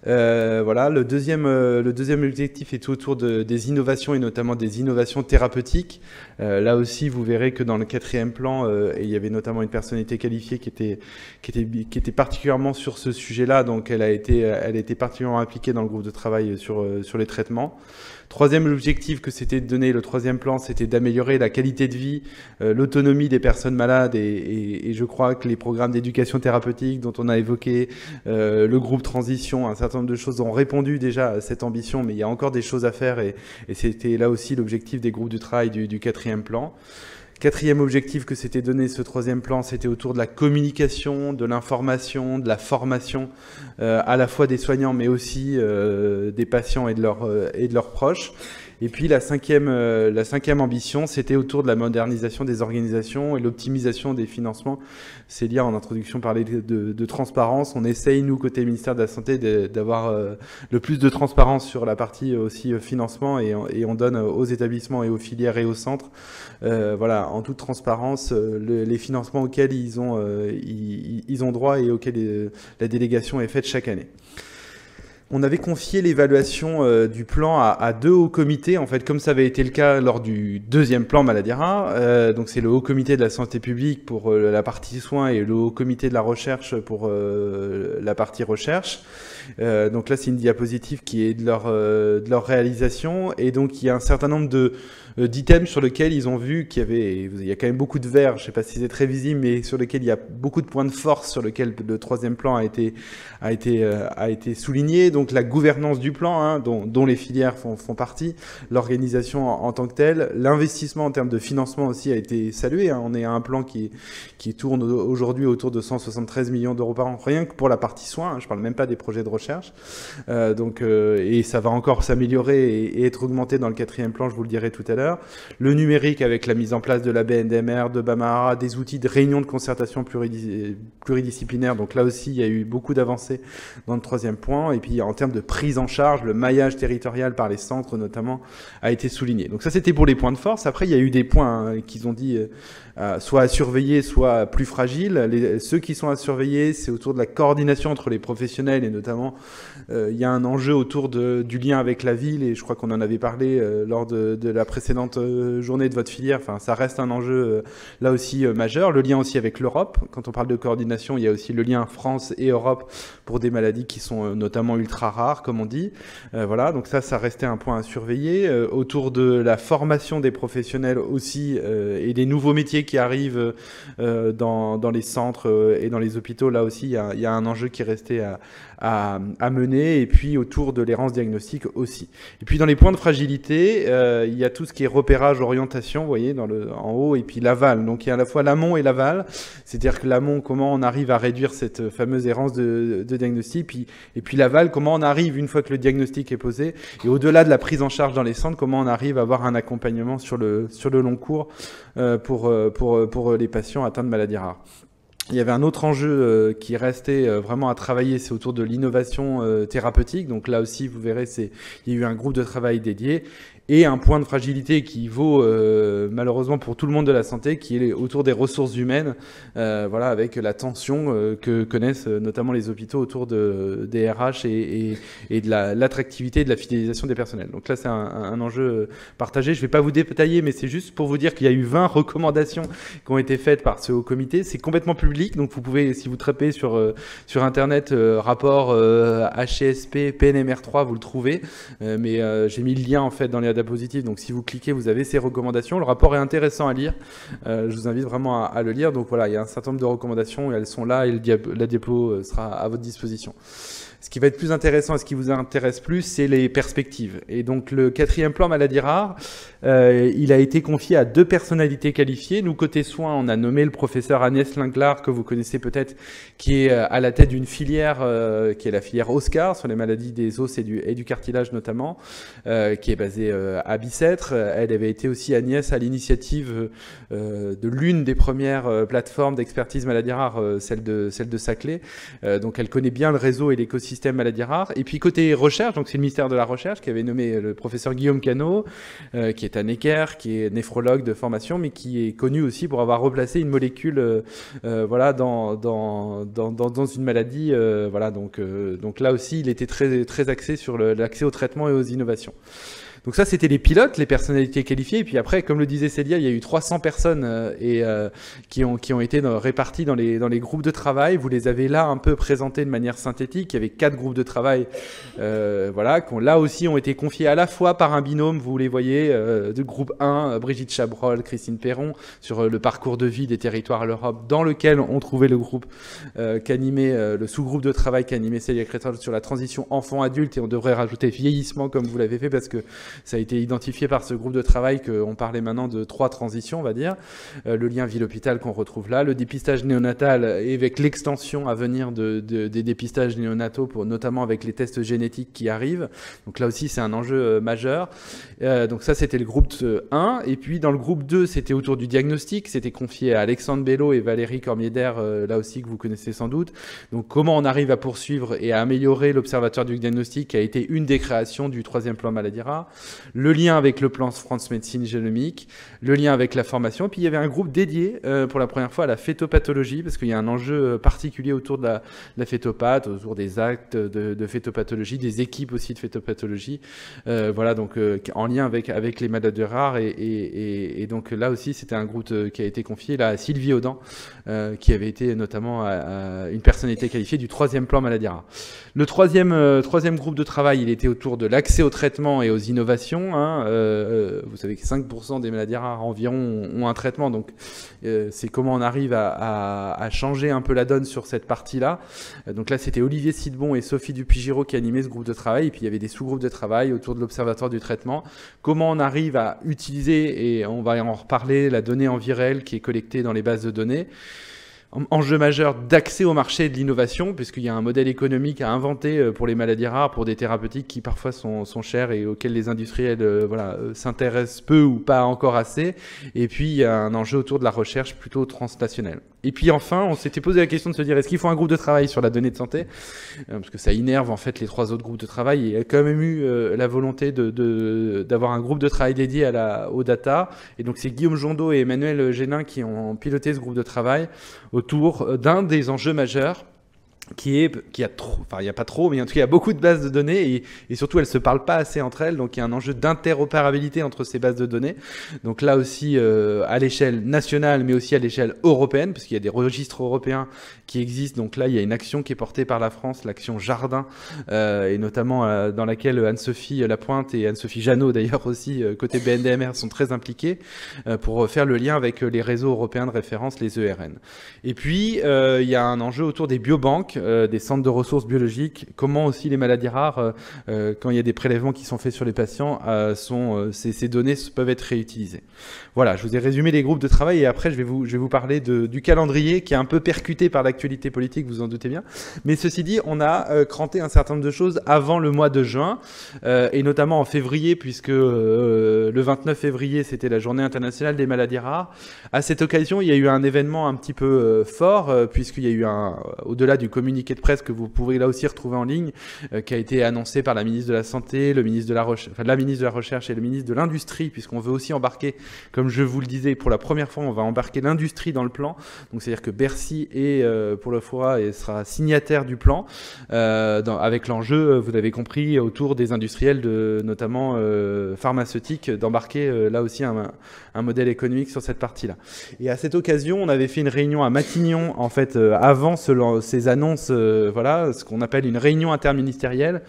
Voilà. Le deuxième objectif est autour des innovations, et notamment des innovations thérapeutiques. Là aussi, vous verrez que dans le 4e plan, il y avait notamment une personnalité qualifiée qui était particulièrement sur ce sujet-là. Donc, elle a été particulièrement impliquée dans le groupe de travail sur les traitements. Troisième objectif que c'était de donner, le 3e plan, c'était d'améliorer la qualité de vie, l'autonomie des personnes malades, et je crois que les programmes d'éducation thérapeutique dont on a évoqué, le groupe Transition, un certain nombre de choses ont répondu déjà à cette ambition, mais il y a encore des choses à faire, et c'était là aussi l'objectif des groupes de travail du 4e plan. 4e objectif que s'était donné ce 3e plan, c'était autour de la communication, de l'information, de la formation, à la fois des soignants, mais aussi des patients et de leurs proches. Et puis la cinquième ambition, c'était autour de la modernisation des organisations et l'optimisation des financements. Célia, en introduction, parlait de transparence. On essaye, nous, côté ministère de la Santé, d'avoir le plus de transparence sur la partie aussi financement, et on donne aux établissements et aux filières et aux centres, voilà, en toute transparence, les financements auxquels ils ont droit et auxquels la délégation est faite chaque année. On avait confié l'évaluation du plan à 2 hauts comités, en fait, comme ça avait été le cas lors du 2e plan maladie rare. Donc c'est le haut comité de la santé publique pour la partie soins, et le haut comité de la recherche pour la partie recherche. Donc là, c'est une diapositive qui est de leur réalisation, et donc il y a un certain nombre d'items sur lesquels ils ont vu il y a quand même beaucoup de verts, je ne sais pas si c'est très visible, mais sur lesquels il y a beaucoup de points de force, sur lesquels le 3e plan a été souligné. Donc donc la gouvernance du plan, hein, dont les filières font partie, l'organisation en tant que telle, l'investissement en termes de financement aussi a été salué. Hein. On est à un plan qui tourne aujourd'hui autour de 173 millions d'euros par an, rien que pour la partie soins, hein, je ne parle même pas des projets de recherche. Et ça va encore s'améliorer et être augmenté dans le 4e plan, je vous le dirai tout à l'heure. Le numérique avec la mise en place de la BNDMR, de Bamara, des outils de réunion de concertation pluridisciplinaire. Donc là aussi, il y a eu beaucoup d'avancées dans le 3e point. Et puis en termes de prise en charge, le maillage territorial par les centres notamment a été souligné. Donc ça, c'était pour les points de force. Après, il y a eu des points qu'ils ont dit soit à surveiller, soit plus fragiles. Ceux qui sont à surveiller, c'est autour de la coordination entre les professionnels et notamment, il y a un enjeu autour du lien avec la ville et je crois qu'on en avait parlé lors de la précédente journée de votre filière. Enfin, ça reste un enjeu là aussi majeur. Le lien aussi avec l'Europe. Quand on parle de coordination, il y a aussi le lien France et Europe pour des maladies qui sont notamment ultra rares, comme on dit. Voilà, donc ça restait un point à surveiller. Autour de la formation des professionnels aussi et des nouveaux métiers qui arrivent dans les centres et dans les hôpitaux, là aussi, il y a un enjeu qui restait à mener, et puis autour de l'errance diagnostique aussi. Et puis dans les points de fragilité, il y a tout ce qui est repérage, orientation, vous voyez, en haut, et puis l'aval. Donc il y a à la fois l'amont et l'aval, c'est-à-dire que l'amont, comment on arrive à réduire cette fameuse errance de diagnostic, et puis l'aval, comment on arrive, une fois que le diagnostic est posé, et au-delà de la prise en charge dans les centres, comment on arrive à avoir un accompagnement sur le long cours pour les patients atteints de maladies rares. Il y avait un autre enjeu qui restait vraiment à travailler, c'est autour de l'innovation thérapeutique. Donc là aussi, vous verrez, il y a eu un groupe de travail dédié. Et un point de fragilité qui vaut malheureusement pour tout le monde de la santé, qui est autour des ressources humaines, voilà, avec la tension que connaissent notamment les hôpitaux autour des RH et de l'attractivité et de la fidélisation des personnels. Donc là, c'est un enjeu partagé. Je ne vais pas vous détailler, mais c'est juste pour vous dire qu'il y a eu 20 recommandations qui ont été faites par ce haut comité. C'est complètement public, donc vous pouvez, si vous tapez sur Internet, rapport HCSP, PNMR3, vous le trouvez. Mais j'ai mis le lien en fait dans les diapositive, donc si vous cliquez, vous avez ces recommandations. Le rapport est intéressant à lire, je vous invite vraiment à le lire. Donc voilà, il y a un certain nombre de recommandations et elles sont là et la diapo sera à votre disposition. Ce qui va être plus intéressant et ce qui vous intéresse plus, c'est les perspectives. Et donc le 4e plan maladies rares, il a été confié à 2 personnalités qualifiées. Nous, côté soins, on a nommé le professeur Agnès Linglard, que vous connaissez peut-être, qui est à la tête d'une filière, qui est la filière Oscar, sur les maladies des os et du cartilage notamment, qui est basée à Bicêtre. Elle avait été aussi, Agnès, à l'initiative de l'une des premières plateformes d'expertise maladies rares, celle de Saclay. Donc elle connaît bien le réseau et l'écosystème maladies rares. Et puis côté recherche, donc c'est le ministère de la Recherche qui avait nommé le professeur Guillaume Cano, qui est à Necker, qui est néphrologue de formation, mais qui est connu aussi pour avoir replacé une molécule voilà, dans une maladie. Voilà, donc là aussi, il était très axé sur l'accès au traitement et aux innovations. Donc ça, c'était les pilotes, les personnalités qualifiées. Et puis après, comme le disait Célia, il y a eu 300 personnes qui ont été réparties dans les groupes de travail. Vous les avez là un peu présentés de manière synthétique. Il y avait 4 groupes de travail voilà, qui là aussi ont été confiés à la fois par un binôme, vous les voyez, de groupe 1, Brigitte Chabrol, Christine Perron, sur le parcours de vie des territoires à l'Europe, dans lequel on trouvait le groupe qu'animait, le sous-groupe de travail qu'animait Célia Crétin sur la transition enfant-adulte. Et on devrait rajouter vieillissement, comme vous l'avez fait, parce que ça a été identifié par ce groupe de travail qu'on parlait maintenant de 3 transitions, on va dire. Le lien ville-hôpital qu'on retrouve là, le dépistage néonatal et avec l'extension à venir des dépistages néonataux, notamment avec les tests génétiques qui arrivent. Donc là aussi, c'est un enjeu majeur. Donc ça, c'était le groupe 1. Et puis dans le groupe 2, c'était autour du diagnostic. C'était confié à Alexandre Bello et Valérie Cormier-Der, là aussi que vous connaissez sans doute. Donc comment on arrive à poursuivre et à améliorer l'observatoire du diagnostic, qui a été une des créations du 3e plan maladies rares. Le lien avec le plan France Médecine Génomique, le lien avec la formation. Puis il y avait un groupe dédié pour la première fois à la phétopathologie, parce qu'il y a un enjeu particulier autour de la phétopath, autour des actes de phétopathologie, des équipes aussi de phétopathologie. Voilà, donc en lien avec les maladies rares. Et donc là aussi, c'était un groupe qui a été confié là, à Sylvie Audan, qui avait été notamment une personnalité qualifiée du 3e plan maladies rares. Le troisième groupe de travail, il était autour de l'accès au traitement et aux innovations l'innovation. Hein. Vous savez que 5% des maladies rares environ ont un traitement, donc c'est comment on arrive à changer un peu la donne sur cette partie-là. Donc là, c'était Olivier Sidbon et Sophie Dupuy-Giraud qui animaient ce groupe de travail, et puis il y avait des sous-groupes de travail autour de l'Observatoire du traitement. Comment on arrive à utiliser, et on va en reparler, la donnée en vie réelle qui est collectée dans les bases de données. Enjeu majeur d'accès au marché et de l'innovation, puisqu'il y a un modèle économique à inventer pour les maladies rares, pour des thérapeutiques qui parfois sont chères et auxquelles les industriels s'intéressent peu ou pas encore assez. Et puis il y a un enjeu autour de la recherche plutôt transnationale. Et puis enfin, on s'était posé la question de se dire, est-ce qu'il faut un groupe de travail sur la donnée de santé, parce que ça innerve en fait les 3 autres groupes de travail. Et il y a quand même eu la volonté d'avoir un groupe de travail dédié aux data. Et donc c'est Guillaume Jondeau et Emmanuel Génin qui ont piloté ce groupe de travail autour d'un des enjeux majeurs qui a trop, enfin il n'y a pas trop, mais en tout cas il y a beaucoup de bases de données et surtout elles se parlent pas assez entre elles, donc il y a un enjeu d'interopérabilité entre ces bases de données. Donc là aussi à l'échelle nationale, mais aussi à l'échelle européenne, parce qu'il y a des registres européens qui existent. Donc là il y a une action qui est portée par la France, l'action Jardin, et notamment dans laquelle Anne-Sophie Lapointe et Anne-Sophie Janot d'ailleurs aussi côté BNDMR sont très impliquées pour faire le lien avec les réseaux européens de référence, les ERN. Et puis il y a un enjeu autour des biobanques, des centres de ressources biologiques, comment aussi les maladies rares, quand il y a des prélèvements qui sont faits sur les patients, ces données peuvent être réutilisées. Voilà, je vous ai résumé les groupes de travail et après je vais vous parler du calendrier qui est un peu percuté par l'actualité politique, vous en doutez bien. Mais ceci dit, on a cranté un certain nombre de choses avant le mois de juin et notamment en février, puisque le 29 février c'était la journée internationale des maladies rares. À cette occasion, il y a eu un événement un petit peu fort, puisqu'il y a eu au-delà du communiqué de presse que vous pourrez là aussi retrouver en ligne, qui a été annoncé par la ministre de la Santé, la ministre de la Recherche et le ministre de l'Industrie, puisqu'on veut aussi embarquer, comme je vous le disais, pour la première fois, on va embarquer l'industrie dans le plan. Donc c'est-à-dire que Bercy est pour le FOA et sera signataire du plan, avec l'enjeu, vous l'avez compris, autour des industriels, notamment pharmaceutiques, d'embarquer là aussi un modèle économique sur cette partie-là. Et à cette occasion, on avait fait une réunion à Matignon, en fait, avant ces annonces, voilà, ce qu'on appelle une réunion interministérielle,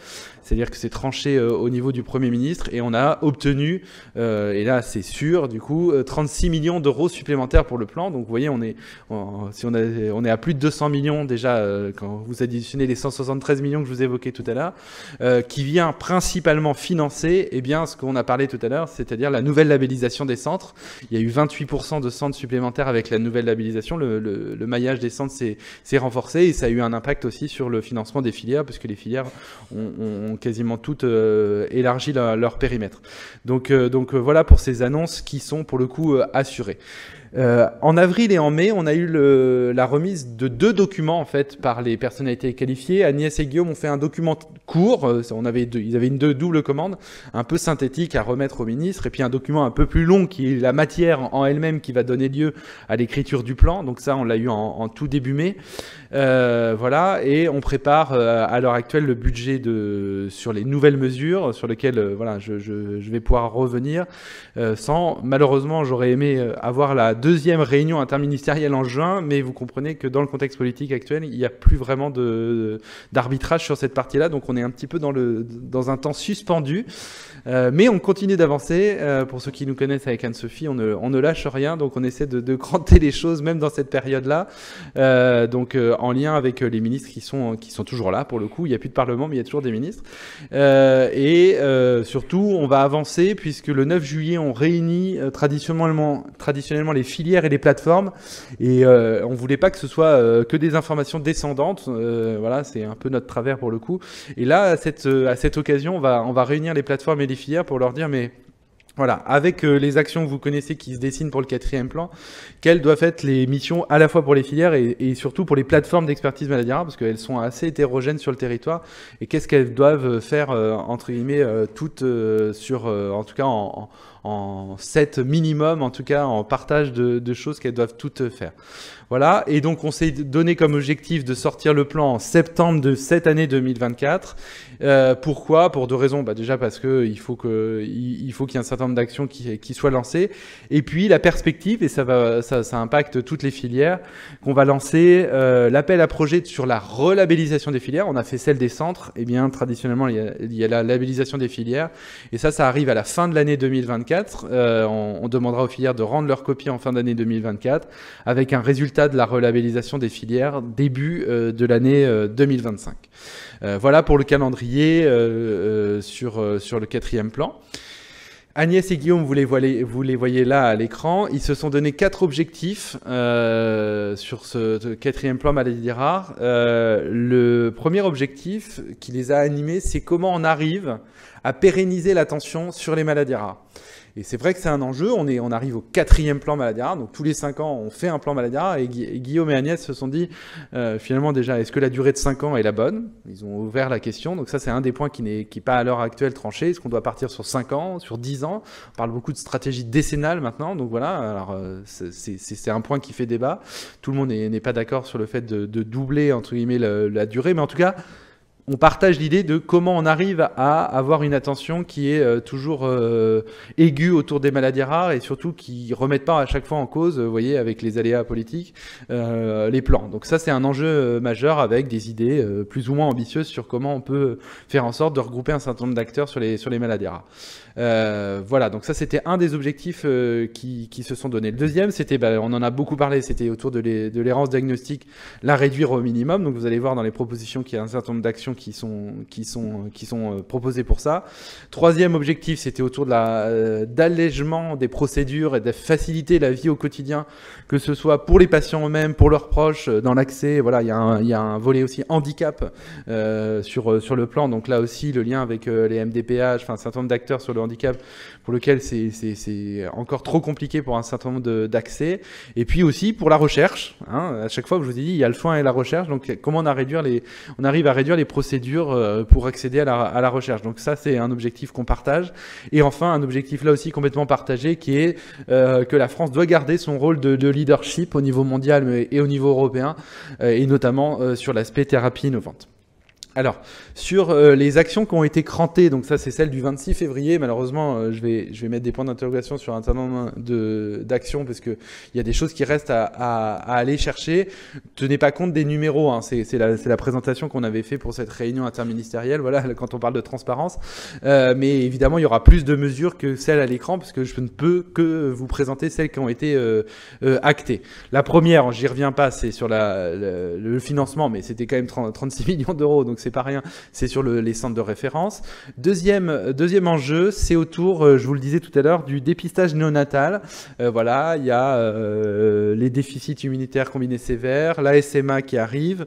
c'est-à-dire que c'est tranché au niveau du Premier ministre, et on a obtenu, et là c'est sûr, du coup, 36 millions d'euros supplémentaires pour le plan. Donc vous voyez, on est à plus de 200 millions déjà, quand vous additionnez les 173 millions que je vous évoquais tout à l'heure, qui vient principalement financer ce qu'on a parlé tout à l'heure, c'est-à-dire la nouvelle labellisation des centres. Il y a eu 28% de centres supplémentaires avec la nouvelle labellisation. Le maillage des centres s'est renforcé, et ça a eu un impact aussi sur le financement des filières, puisque les filières ont quasiment toutes élargi leur périmètre. Donc voilà pour ces annonces qui sont pour le coup assurées. En avril et en mai, on a eu la remise de 2 documents en fait par les personnalités qualifiées. Agnès et Guillaume ont fait un document court, ils avaient une double commande, un peu synthétique à remettre au ministre, et puis un document un peu plus long qui est la matière en elle-même qui va donner lieu à l'écriture du plan. Donc ça, on l'a eu en tout début mai. Voilà, et on prépare à l'heure actuelle le budget sur les nouvelles mesures sur lesquelles voilà, je vais pouvoir revenir. Malheureusement, j'aurais aimé avoir la deuxième réunion interministérielle en juin, mais vous comprenez que dans le contexte politique actuel, il n'y a plus vraiment d'arbitrage sur cette partie-là, donc on est un petit peu dans un temps suspendu. Mais on continue d'avancer. Pour ceux qui nous connaissent avec Anne-Sophie, on ne lâche rien, donc on essaie de cranter les choses même dans cette période-là. Donc en lien avec les ministres qui sont toujours là pour le coup. Il n'y a plus de Parlement, mais il y a toujours des ministres. Et surtout, on va avancer puisque le 9 juillet, on réunit traditionnellement les filières et les plateformes. Et on voulait pas que ce soit que des informations descendantes. Voilà, c'est un peu notre travers pour le coup. Et là, à cette occasion, on va réunir les plateformes et les filières pour leur dire mais voilà, avec les actions que vous connaissez qui se dessinent pour le 4e plan, quelles doivent être les missions à la fois pour les filières et surtout pour les plateformes d'expertise maladie rare, parce qu'elles sont assez hétérogènes sur le territoire, et qu'est-ce qu'elles doivent faire, entre guillemets, toutes en tout cas en 7 minimum, en tout cas en partage de choses qu'elles doivent toutes faire. Voilà, et donc on s'est donné comme objectif de sortir le plan en septembre de cette année 2024. Pourquoi ? Pour 2 raisons. Déjà parce qu'il faut qu'il y ait un certain certain nombre d'actions qui soient lancées. Et puis la perspective, et ça impacte toutes les filières, qu'on va lancer l'appel à projet sur la relabellisation des filières. On a fait celle des centres, et bien traditionnellement il y a la labellisation des filières, et ça arrive à la fin de l'année 2024. On demandera aux filières de rendre leur copie en fin d'année 2024, avec un résultat de la relabellisation des filières début de l'année 2025. Voilà pour le calendrier sur le 4e plan. Agnès et Guillaume, vous les voyez là à l'écran. Ils se sont donné 4 objectifs sur ce 4e plan maladies rares. Le premier objectif qui les a animés, c'est comment on arrive à pérenniser l'attention sur les maladies rares. Et c'est vrai que c'est un enjeu, on arrive au 4e plan maladies rares, donc tous les 5 ans on fait un plan maladies rares, et Guillaume et Agnès se sont dit finalement déjà, est-ce que la durée de 5 ans est la bonne? Ils ont ouvert la question, donc ça c'est un des points qui n'est pas à l'heure actuelle tranché. Est-ce qu'on doit partir sur 5 ans, sur 10 ans? On parle beaucoup de stratégie décennale maintenant, donc voilà, alors c'est un point qui fait débat. Tout le monde n'est pas d'accord sur le fait de doubler entre guillemets la durée, mais en tout cas, on partage l'idée de comment on arrive à avoir une attention qui est toujours aiguë autour des maladies rares, et surtout qui ne remettent pas à chaque fois en cause, vous voyez, avec les aléas politiques, les plans. Donc ça, c'est un enjeu majeur, avec des idées plus ou moins ambitieuses sur comment on peut faire en sorte de regrouper un certain nombre d'acteurs sur les maladies rares. Voilà, donc ça c'était un des objectifs qui se sont donnés. Le deuxième, c'était, on en a beaucoup parlé, c'était autour de l'errance diagnostique, la réduire au minimum. Donc vous allez voir dans les propositions qu'il y a un certain nombre d'actions qui sont proposées pour ça. Troisième objectif, c'était autour de d'allègement des procédures et de faciliter la vie au quotidien, que ce soit pour les patients eux-mêmes, pour leurs proches, dans l'accès. Voilà, il y a un volet aussi handicap sur le plan. Donc là aussi, le lien avec les MDPH, enfin un certain nombre d'acteurs sur le handicap, pour lequel c'est encore trop compliqué pour un certain nombre d'accès. Et puis aussi pour la recherche, à chaque fois que je vous ai dit, il y a le soin et la recherche, donc comment on arrive à réduire les procédures pour accéder à la recherche. Donc ça, c'est un objectif qu'on partage. Et enfin, un objectif là aussi complètement partagé, qui est que la France doit garder son rôle de leadership au niveau mondial et au niveau européen, et notamment sur l'aspect thérapie innovante. Alors, sur les actions qui ont été crantées, donc ça c'est celle du 26 février, malheureusement je vais mettre des points d'interrogation sur un certain nombre d'actions, parce qu'il y a des choses qui restent à aller chercher. Tenez pas compte des numéros, c'est la présentation qu'on avait fait pour cette réunion interministérielle, voilà, quand on parle de transparence. Mais évidemment, il y aura plus de mesures que celles à l'écran, parce que je ne peux que vous présenter celles qui ont été actées. La première, j'y reviens pas, c'est sur le financement, mais c'était quand même 36 millions d'euros, donc c'est pas rien, c'est sur les centres de référence. Deuxième enjeu, c'est autour, je vous le disais tout à l'heure, du dépistage néonatal. Voilà, il y a les déficits immunitaires combinés sévères, la SMA qui arrive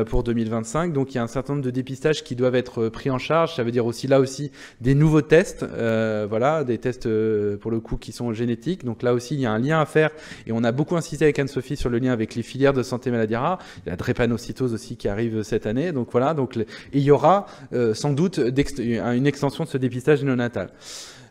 pour 2025, donc il y a un certain nombre de dépistages qui doivent être pris en charge. Ça veut dire aussi là aussi des nouveaux tests, voilà, des tests pour le coup qui sont génétiques. Donc là aussi il y a un lien à faire, et on a beaucoup insisté avec Anne-Sophie sur le lien avec les filières de santé maladies rares. Il y a la drépanocytose aussi qui arrive cette année, donc voilà. Et il y aura sans doute une extension de ce dépistage néonatal.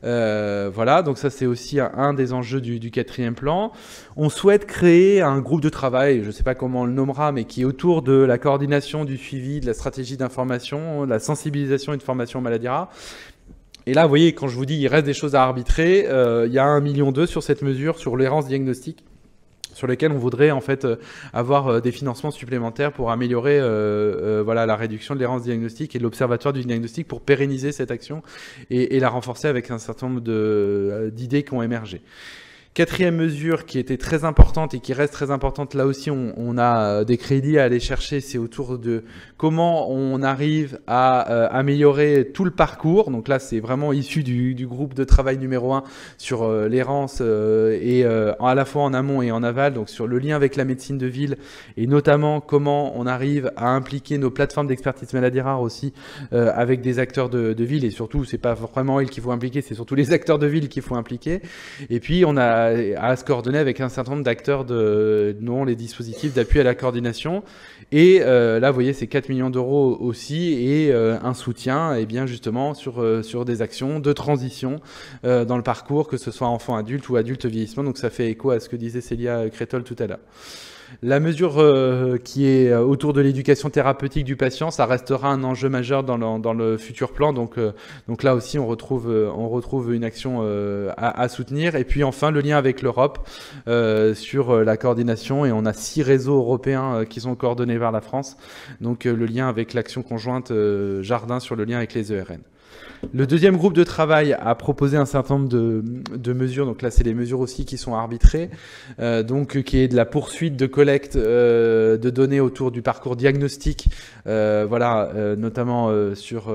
Voilà, donc ça c'est aussi un des enjeux du 4e plan. On souhaite créer un groupe de travail, je ne sais pas comment on le nommera, mais qui est autour de la coordination, du suivi, de la stratégie d'information, de la sensibilisation et de formation aux maladies rares. Et là, vous voyez, quand je vous dis il reste des choses à arbitrer, il y a 1,2 million sur cette mesure, sur l'errance diagnostique, sur lesquels on voudrait en fait avoir des financements supplémentaires pour améliorer voilà, la réduction de l'errance diagnostique et de l'observatoire du diagnostic, pour pérenniser cette action et la renforcer avec un certain nombre d'idées qui ont émergé. Quatrième mesure qui était très importante et qui reste très importante, là aussi on a des crédits à aller chercher, c'est autour de comment on arrive à améliorer tout le parcours. Donc là c'est vraiment issu du groupe de travail numéro 1 sur l'errance et à la fois en amont et en aval, donc sur le lien avec la médecine de ville, et notamment comment on arrive à impliquer nos plateformes d'expertise maladies rares aussi avec des acteurs de ville, et surtout c'est pas vraiment ils qu'il faut impliquer, c'est surtout les acteurs de ville qu'il faut impliquer. Et puis on a à se coordonner avec un certain nombre d'acteurs dont les dispositifs d'appui à la coordination. Et là, vous voyez, c'est 4 millions d'euros aussi, et un soutien, et bien justement sur des actions de transition dans le parcours, que ce soit enfant-adulte ou adulte-vieillissement. Donc ça fait écho à ce que disait Célia Crétol tout à l'heure. La mesure qui est autour de l'éducation thérapeutique du patient, ça restera un enjeu majeur dans le futur plan. Donc là aussi, on retrouve une action à soutenir. Et puis enfin, le lien avec l'Europe sur la coordination. Et on a 6 réseaux européens qui sont coordonnés par la France. Donc le lien avec l'action conjointe Jardin sur le lien avec les ERN. Le deuxième groupe de travail a proposé un certain nombre de mesures. Donc là, c'est les mesures aussi qui sont arbitrées, qui est de la poursuite de collecte de données autour du parcours diagnostique, notamment sur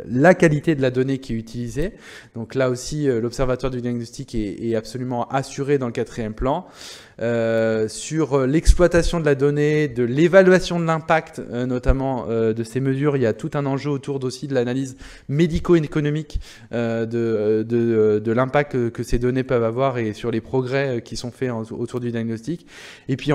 la qualité de la donnée qui est utilisée. Donc là aussi, l'Observatoire du diagnostic est absolument assuré dans le 4e plan. Sur l'exploitation de la donnée, de l'évaluation de l'impact, notamment de ces mesures, il y a tout un enjeu autour aussi de l'analyse médico-économique de l'impact que ces données peuvent avoir et sur les progrès qui sont faits autour du diagnostic. Et puis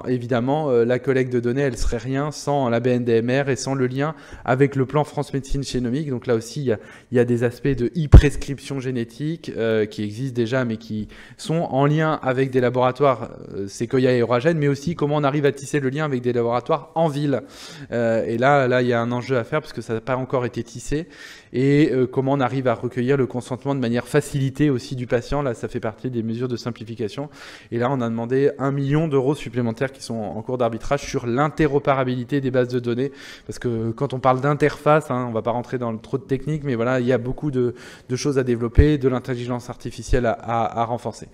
évidemment, la collecte de données, elle serait rien sans la BNDMR et sans le lien avec le plan France Médecine Génomique. Donc là aussi, il y a des aspects de e-prescription génétique qui existent déjà, mais qui sont en lien avec des laboratoires Sequoia et Eurogène, mais aussi comment on arrive à tisser le lien avec des laboratoires en ville. Et là, il y a un enjeu à faire parce que ça n'a pas encore été tissé. Et comment on arrive à recueillir le consentement de manière facilitée aussi du patient. Là, ça fait partie des mesures de simplification. Et là, on a demandé 1 million d'euros supplémentaires qui sont en cours d'arbitrage sur l'interopérabilité des bases de données. Parce que quand on parle d'interface, on ne va pas rentrer dans trop de techniques, mais voilà, il y a beaucoup de choses à développer, de l'intelligence artificielle à renforcer.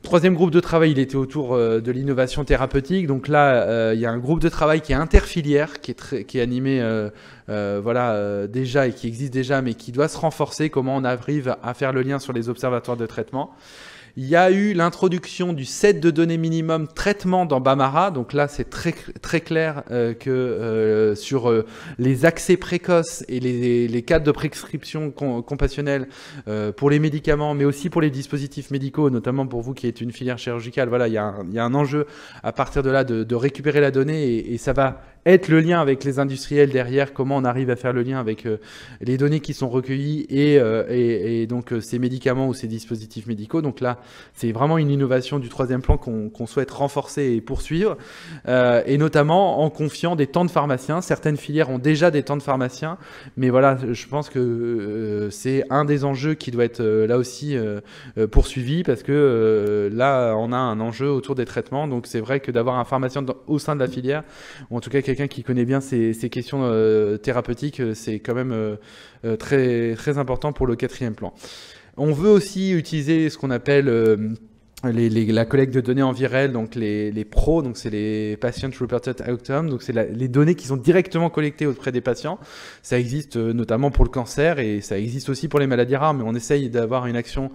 Troisième groupe de travail, il était autour de l'innovation thérapeutique. Donc là, il y a un groupe de travail qui est interfilière, qui est animé déjà et qui existe déjà, mais qui doit se renforcer. Comment on arrive à faire le lien sur les observatoires de traitement. Il y a eu l'introduction du set de données minimum traitement dans Bamara. Donc là, c'est très clair que sur les accès précoces et les cadres de prescription compassionnelle pour les médicaments, mais aussi pour les dispositifs médicaux, notamment pour vous qui êtes une filière chirurgicale, voilà, il y a un enjeu à partir de là de récupérer la donnée et ça va être le lien avec les industriels derrière, comment on arrive à faire le lien avec les données qui sont recueillies et donc ces médicaments ou ces dispositifs médicaux. Donc là, c'est vraiment une innovation du 3e plan qu'on souhaite renforcer et poursuivre, et notamment en confiant des temps de pharmaciens. Certaines filières ont déjà des temps de pharmaciens, mais voilà, je pense que c'est un des enjeux qui doit être là aussi poursuivi parce que là, on a un enjeu autour des traitements. Donc c'est vrai que d'avoir un pharmacien au sein de la filière, ou en tout cas quelqu'un qui connaît bien ces questions thérapeutiques, c'est quand même très, très important pour le 4e plan. On veut aussi utiliser ce qu'on appelle la collecte de données en VIREL, donc les PRO, donc c'est les Patient Reported Outcomes, donc c'est les données qui sont directement collectées auprès des patients. Ça existe notamment pour le cancer et ça existe aussi pour les maladies rares, mais on essaye d'avoir une action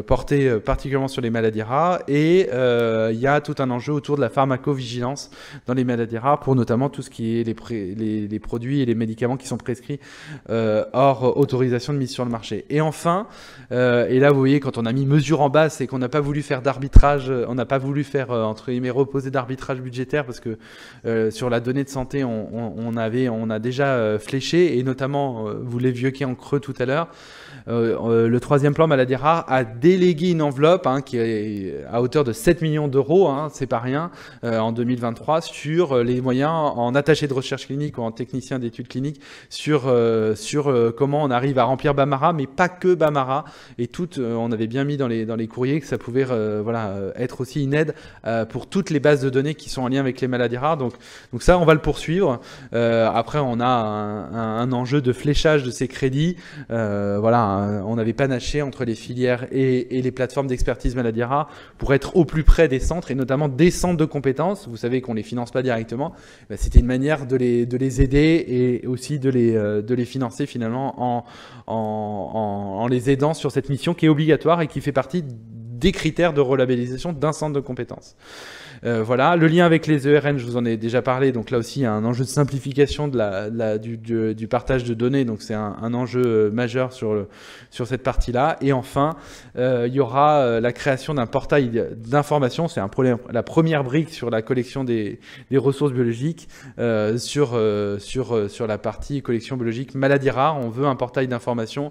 portée particulièrement sur les maladies rares. Et il y a tout un enjeu autour de la pharmacovigilance dans les maladies rares pour notamment tout ce qui est les produits et les médicaments qui sont prescrits hors autorisation de mise sur le marché. Et enfin, et là vous voyez quand on a mis mesure en bas, c'est qu'on n'a pas voulu faire d'arbitrage, on n'a pas voulu faire entre guillemets reposer d'arbitrage budgétaire parce que sur la donnée de santé on a déjà fléché et notamment vous l'évoquiez en creux tout à l'heure. Le 3e plan maladie rare a délégué une enveloppe qui est à hauteur de 7 millions d'euros, c'est pas rien, en 2023 sur les moyens en attaché de recherche clinique ou en technicien d'études cliniques sur comment on arrive à remplir Bamara, mais pas que Bamara et on avait bien mis dans les courriers que ça pouvait être aussi une aide pour toutes les bases de données qui sont en lien avec les maladies rares. Donc ça, on va le poursuivre. Après, on a un enjeu de fléchage de ces crédits. On avait panaché entre les filières et les plateformes d'expertise maladies rares pour être au plus près des centres et notamment des centres de compétences. Vous savez qu'on les finance pas directement. C'était une manière de les aider et aussi de les financer finalement en les aidant sur cette mission qui est obligatoire et qui fait partie des critères de relabellisation d'un centre de compétences. Voilà, le lien avec les ERN, je vous en ai déjà parlé, donc là aussi il y a un enjeu de simplification du partage de données, donc c'est un enjeu majeur sur cette partie-là. Et enfin, il y aura la création d'un portail d'information, c'est la première brique sur la collection des ressources biologiques, sur la partie collection biologique maladies rares. On veut un portail d'information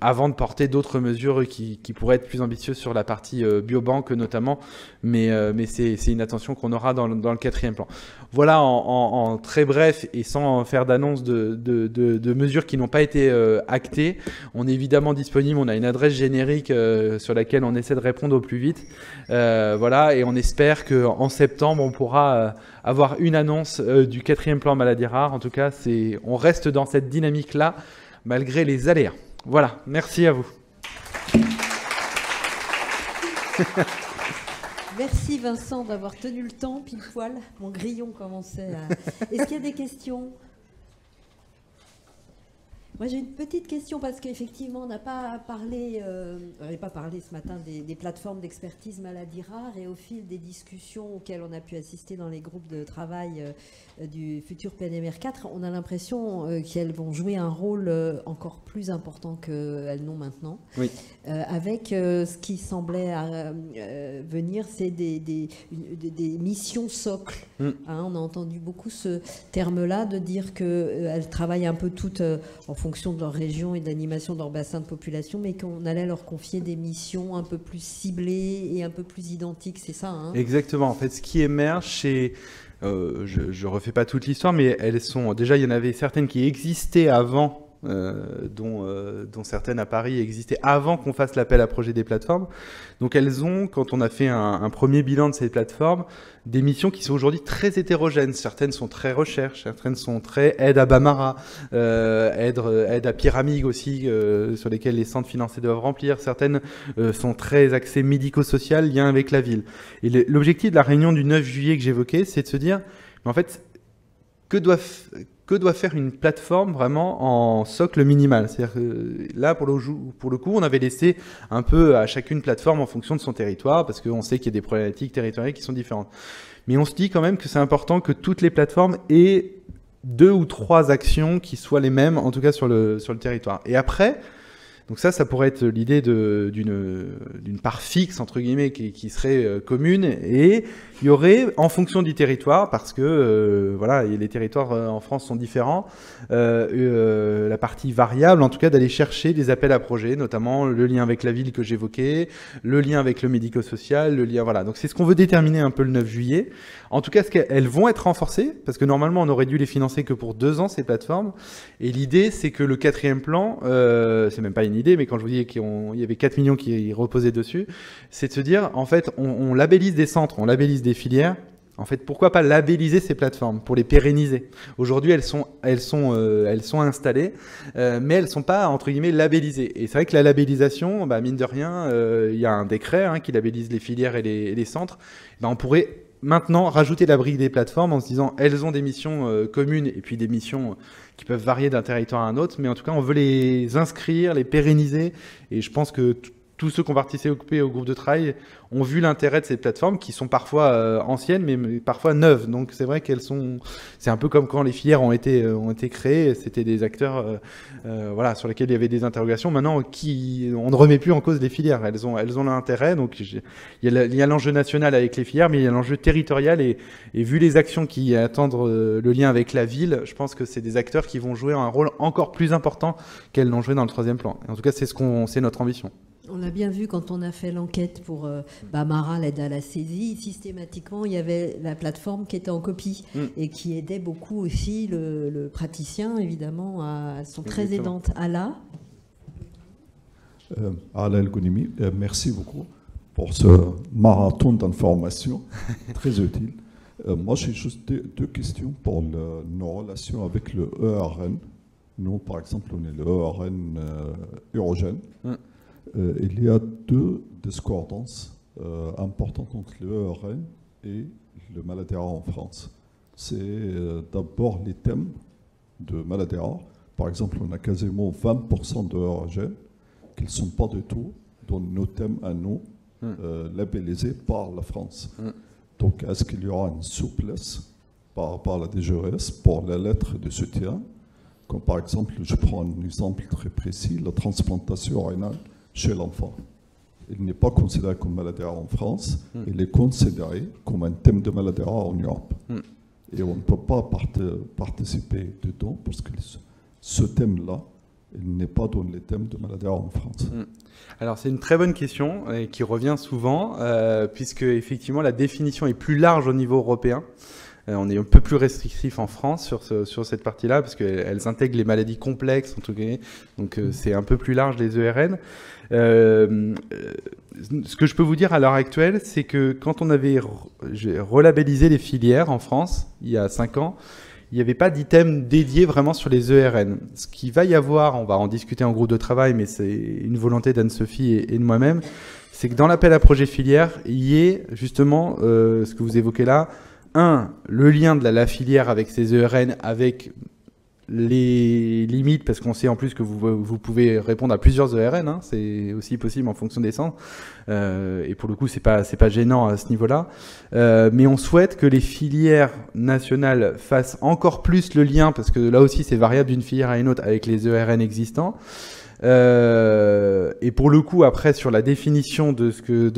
avant de porter d'autres mesures qui pourraient être plus ambitieuses sur la partie biobanque notamment, mais c'est une attention qu'on aura dans le 4e plan. Voilà en très bref et sans faire d'annonce de mesures qui n'ont pas été actées. On est évidemment disponible, on a une adresse générique sur laquelle on essaie de répondre au plus vite. Voilà, et on espère qu'en septembre, on pourra avoir une annonce du 4e plan maladies rares. En tout cas, on reste dans cette dynamique-là, malgré les aléas. Voilà, merci à vous. Merci Vincent d'avoir tenu le temps, pile poil. Mon grillon commençait à... Est-ce qu'il y a des questions ? Moi j'ai une petite question parce qu'effectivement on n'a pas parlé ce matin des plateformes d'expertise maladies rares, et au fil des discussions auxquelles on a pu assister dans les groupes de travail du futur PNMR 4, on a l'impression qu'elles vont jouer un rôle encore plus important qu'elles n'ont maintenant. Oui. Avec ce qui semblait venir, c'est des missions socles. Hein, on a entendu beaucoup ce terme-là, de dire qu'elles travaillent un peu toutes en fonction de leur région et de l'animation de leur bassin de population, mais qu'on allait leur confier des missions un peu plus ciblées et un peu plus identiques, c'est ça, hein ? Exactement. En fait, ce qui émerge, c'est... je ne refais pas toute l'histoire, mais elles sont... Déjà, il y en avait certaines qui existaient avant, dont certaines à Paris existaient avant qu'on fasse l'appel à projet des plateformes. Donc elles ont, quand on a fait un premier bilan de ces plateformes, des missions qui sont aujourd'hui très hétérogènes. Certaines sont très recherche, certaines sont très aide à Bamara, aide à Pyramide aussi, sur lesquelles les centres financés doivent remplir. Certaines sont très axées médico-social, lien avec la ville. Et l'objectif de la réunion du 9 juillet que j'évoquais, c'est de se dire, mais en fait, que doit faire une plateforme vraiment en socle minimal? C'est-à-dire que là, pour le coup, on avait laissé un peu à chacune plateforme en fonction de son territoire, parce qu'on sait qu'il y a des problématiques territoriales qui sont différentes. Mais on se dit quand même que c'est important que toutes les plateformes aient 2 ou 3 actions qui soient les mêmes, en tout cas sur le territoire. Et après... Donc ça pourrait être l'idée d'une part fixe, entre guillemets, qui serait commune, et il y aurait, en fonction du territoire, parce que voilà, les territoires en France sont différents, la partie variable, en tout cas, d'aller chercher des appels à projets, notamment le lien avec la ville que j'évoquais, le lien avec le médico-social, le lien, voilà. Donc c'est ce qu'on veut déterminer un peu le 9 juillet. En tout cas, elles vont être renforcées, parce que normalement, on aurait dû les financer que pour 2 ans, ces plateformes. Et l'idée, c'est que le 4e plan, c'est même pas une idée, mais quand je vous dis qu'il y avait 4 millions qui reposaient dessus, c'est de se dire, en fait, on labellise des centres, on labellise des filières. En fait, pourquoi pas labelliser ces plateformes pour les pérenniser? Aujourd'hui, elles sont installées, mais elles sont pas, entre guillemets, labellisées. Et c'est vrai que la labellisation, mine de rien, il y a un décret qui labellise les filières et les centres. On pourrait maintenant rajouter la brique des plateformes en se disant elles ont des missions communes et puis des missions qui peuvent varier d'un territoire à un autre, mais en tout cas on veut les inscrire, les pérenniser, et je pense que tous ceux qui ont participé au groupe de travail ont vu l'intérêt de ces plateformes qui sont parfois anciennes mais parfois neuves. Donc c'est vrai qu'elles sont... C'est un peu comme quand les filières ont été créées, c'était des acteurs voilà, sur lesquels il y avait des interrogations. Maintenant, on ne remet plus en cause les filières. Elles ont l'intérêt. Donc il y a l'enjeu national avec les filières, mais il y a l'enjeu territorial. Et vu les actions qui attendent le lien avec la ville, je pense que c'est des acteurs qui vont jouer un rôle encore plus important qu'elles l'ont joué dans le 3e plan. Et en tout cas, c'est notre ambition. On l'a bien vu quand on a fait l'enquête pour Bamara, l'aide à la saisie. Systématiquement, il y avait la plateforme qui était en copie et qui aidait beaucoup aussi le praticien, évidemment. Elles sont très aidantes. Ala El Ghounimi, merci beaucoup pour ce marathon d'informations très utile. Moi, j'ai juste 2 questions pour nos relations avec le ERN. Nous, par exemple, on est le ERN urogène. Il y a 2 discordances importantes entre le ERN et le maladies rares en France. C'est d'abord les thèmes de maladies rares. Par exemple, on a quasiment 20% de ERN qui ne sont pas du tout dans nos thèmes à nous, labellisés par la France. Donc, est-ce qu'il y aura une souplesse par rapport à la DGES pour la lettre de soutien? Comme par exemple, je prends un exemple très précis, la transplantation rénale chez l'enfant. Il n'est pas considéré comme maladie rare en France, il est considéré comme un thème de maladie rare en Europe. Et on ne peut pas participer dedans parce que ce thème-là n'est pas dans les thèmes de maladies rares en France. Alors c'est une très bonne question et qui revient souvent, puisque effectivement la définition est plus large au niveau européen. On est un peu plus restrictif en France sur cette partie-là, parce qu'elles intègrent les maladies complexes, en tout cas, donc c'est un peu plus large les ERN. Ce que je peux vous dire à l'heure actuelle, c'est que quand on avait relabellisé les filières en France, il y a 5 ans, il n'y avait pas d'item dédié vraiment sur les ERN. Ce qu'il va y avoir, on va en discuter en groupe de travail, mais c'est une volonté d'Anne-Sophie et de moi-même, c'est que dans l'appel à projet filière, il y ait justement ce que vous évoquez là, le lien de la filière avec ces ERN, avec les limites, parce qu'on sait en plus que vous pouvez répondre à plusieurs ERN, hein, c'est aussi possible en fonction des centres, et pour le coup c'est pas gênant à ce niveau-là, mais on souhaite que les filières nationales fassent encore plus le lien, parce que là aussi c'est variable d'une filière à une autre avec les ERN existants. Et pour le coup, après, sur la définition de ce qui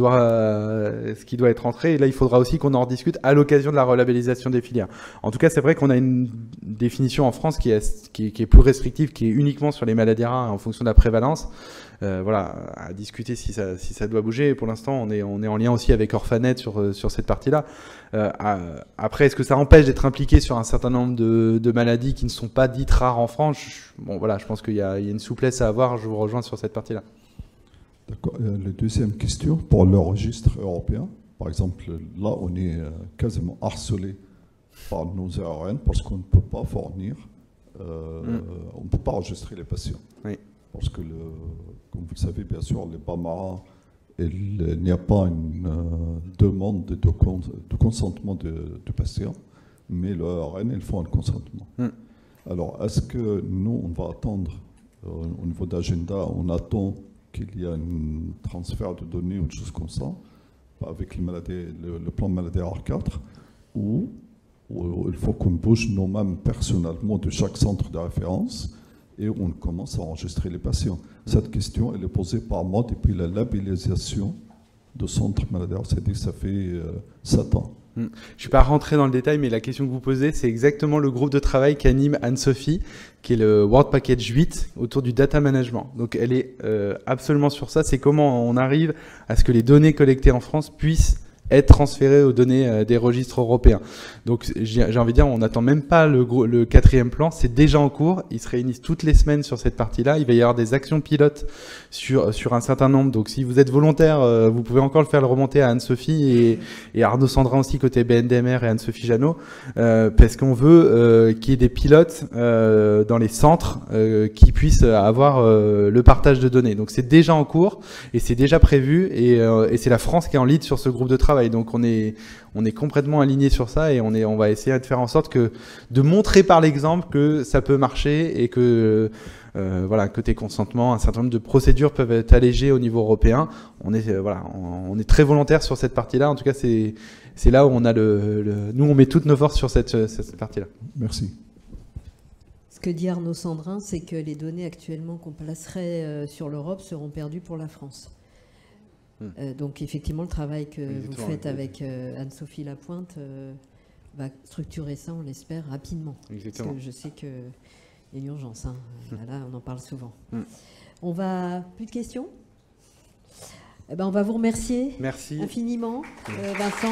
doit être entré, là, il faudra aussi qu'on en rediscute à l'occasion de la relabellisation des filières. En tout cas, c'est vrai qu'on a une définition en France qui est plus restrictive, qui est uniquement sur les maladies rares en fonction de la prévalence. Voilà, à discuter si ça doit bouger. Et pour l'instant, on est en lien aussi avec Orphanet sur cette partie-là. Après, est-ce que ça empêche d'être impliqué sur un certain nombre de maladies qui ne sont pas dites rares en France? Bon, voilà, je pense qu'il y a une souplesse à avoir. Je vous rejoins sur cette partie-là. D'accord. La deuxième question, pour le registre européen, par exemple, là, on est quasiment harcelé par nos ARN parce qu'on ne peut pas fournir, on ne peut pas enregistrer les patients. Oui. Parce que, comme vous le savez, bien sûr, les BAMARA, il n'y a pas une demande de consentement de patients, mais le ARN, il faut un consentement. Alors, est-ce que nous, on va attendre, au niveau d'agenda, on attend qu'il y ait un transfert de données ou une chose comme ça, avec le plan maladie rare 4, ou il faut qu'on bouge nous-mêmes personnellement de chaque centre de référence et on commence à enregistrer les patients. Cette question, elle est posée par moi depuis la labellisation de centres maladie rare, c'est-à-dire que ça fait 7 ans. Je ne suis pas rentré dans le détail, mais la question que vous posez, c'est exactement le groupe de travail qu'anime Anne-Sophie, qui est le World Package 8, autour du data management. Donc elle est absolument sur ça, c'est comment on arrive à ce que les données collectées en France puissent être transférées aux données des registres européens. Donc j'ai envie de dire, on n'attend même pas le 4e plan, c'est déjà en cours, ils se réunissent toutes les semaines sur cette partie-là, il va y avoir des actions pilotes sur un certain nombre, donc si vous êtes volontaire, vous pouvez encore le remonter à Anne-Sophie et Arnaud Sandrin aussi côté BNDMR et Anne-Sophie Janot, parce qu'on veut qu'il y ait des pilotes dans les centres qui puissent avoir le partage de données. Donc c'est déjà en cours et c'est déjà prévu et c'est la France qui est en lead sur ce groupe de travail. Donc on est complètement aligné sur ça et on va essayer de faire en sorte de montrer par l'exemple que ça peut marcher et que voilà, côté consentement, un certain nombre de procédures peuvent être allégées au niveau européen. On est très volontaire sur cette partie-là. En tout cas, c'est là où on a nous on met toutes nos forces sur cette partie-là. Merci. Ce que dit Arnaud Sandrin, c'est que les données actuellement qu'on placerait sur l'Europe seront perdues pour la France. Donc effectivement, le travail que vous faites avec Anne-Sophie Lapointe va structurer ça, on l'espère, rapidement. Exactement. Parce que je sais qu'il y a une urgence. Hein. Là, on en parle souvent. Plus de questions? Eh ben, on va vous remercier. Merci Infiniment, Vincent.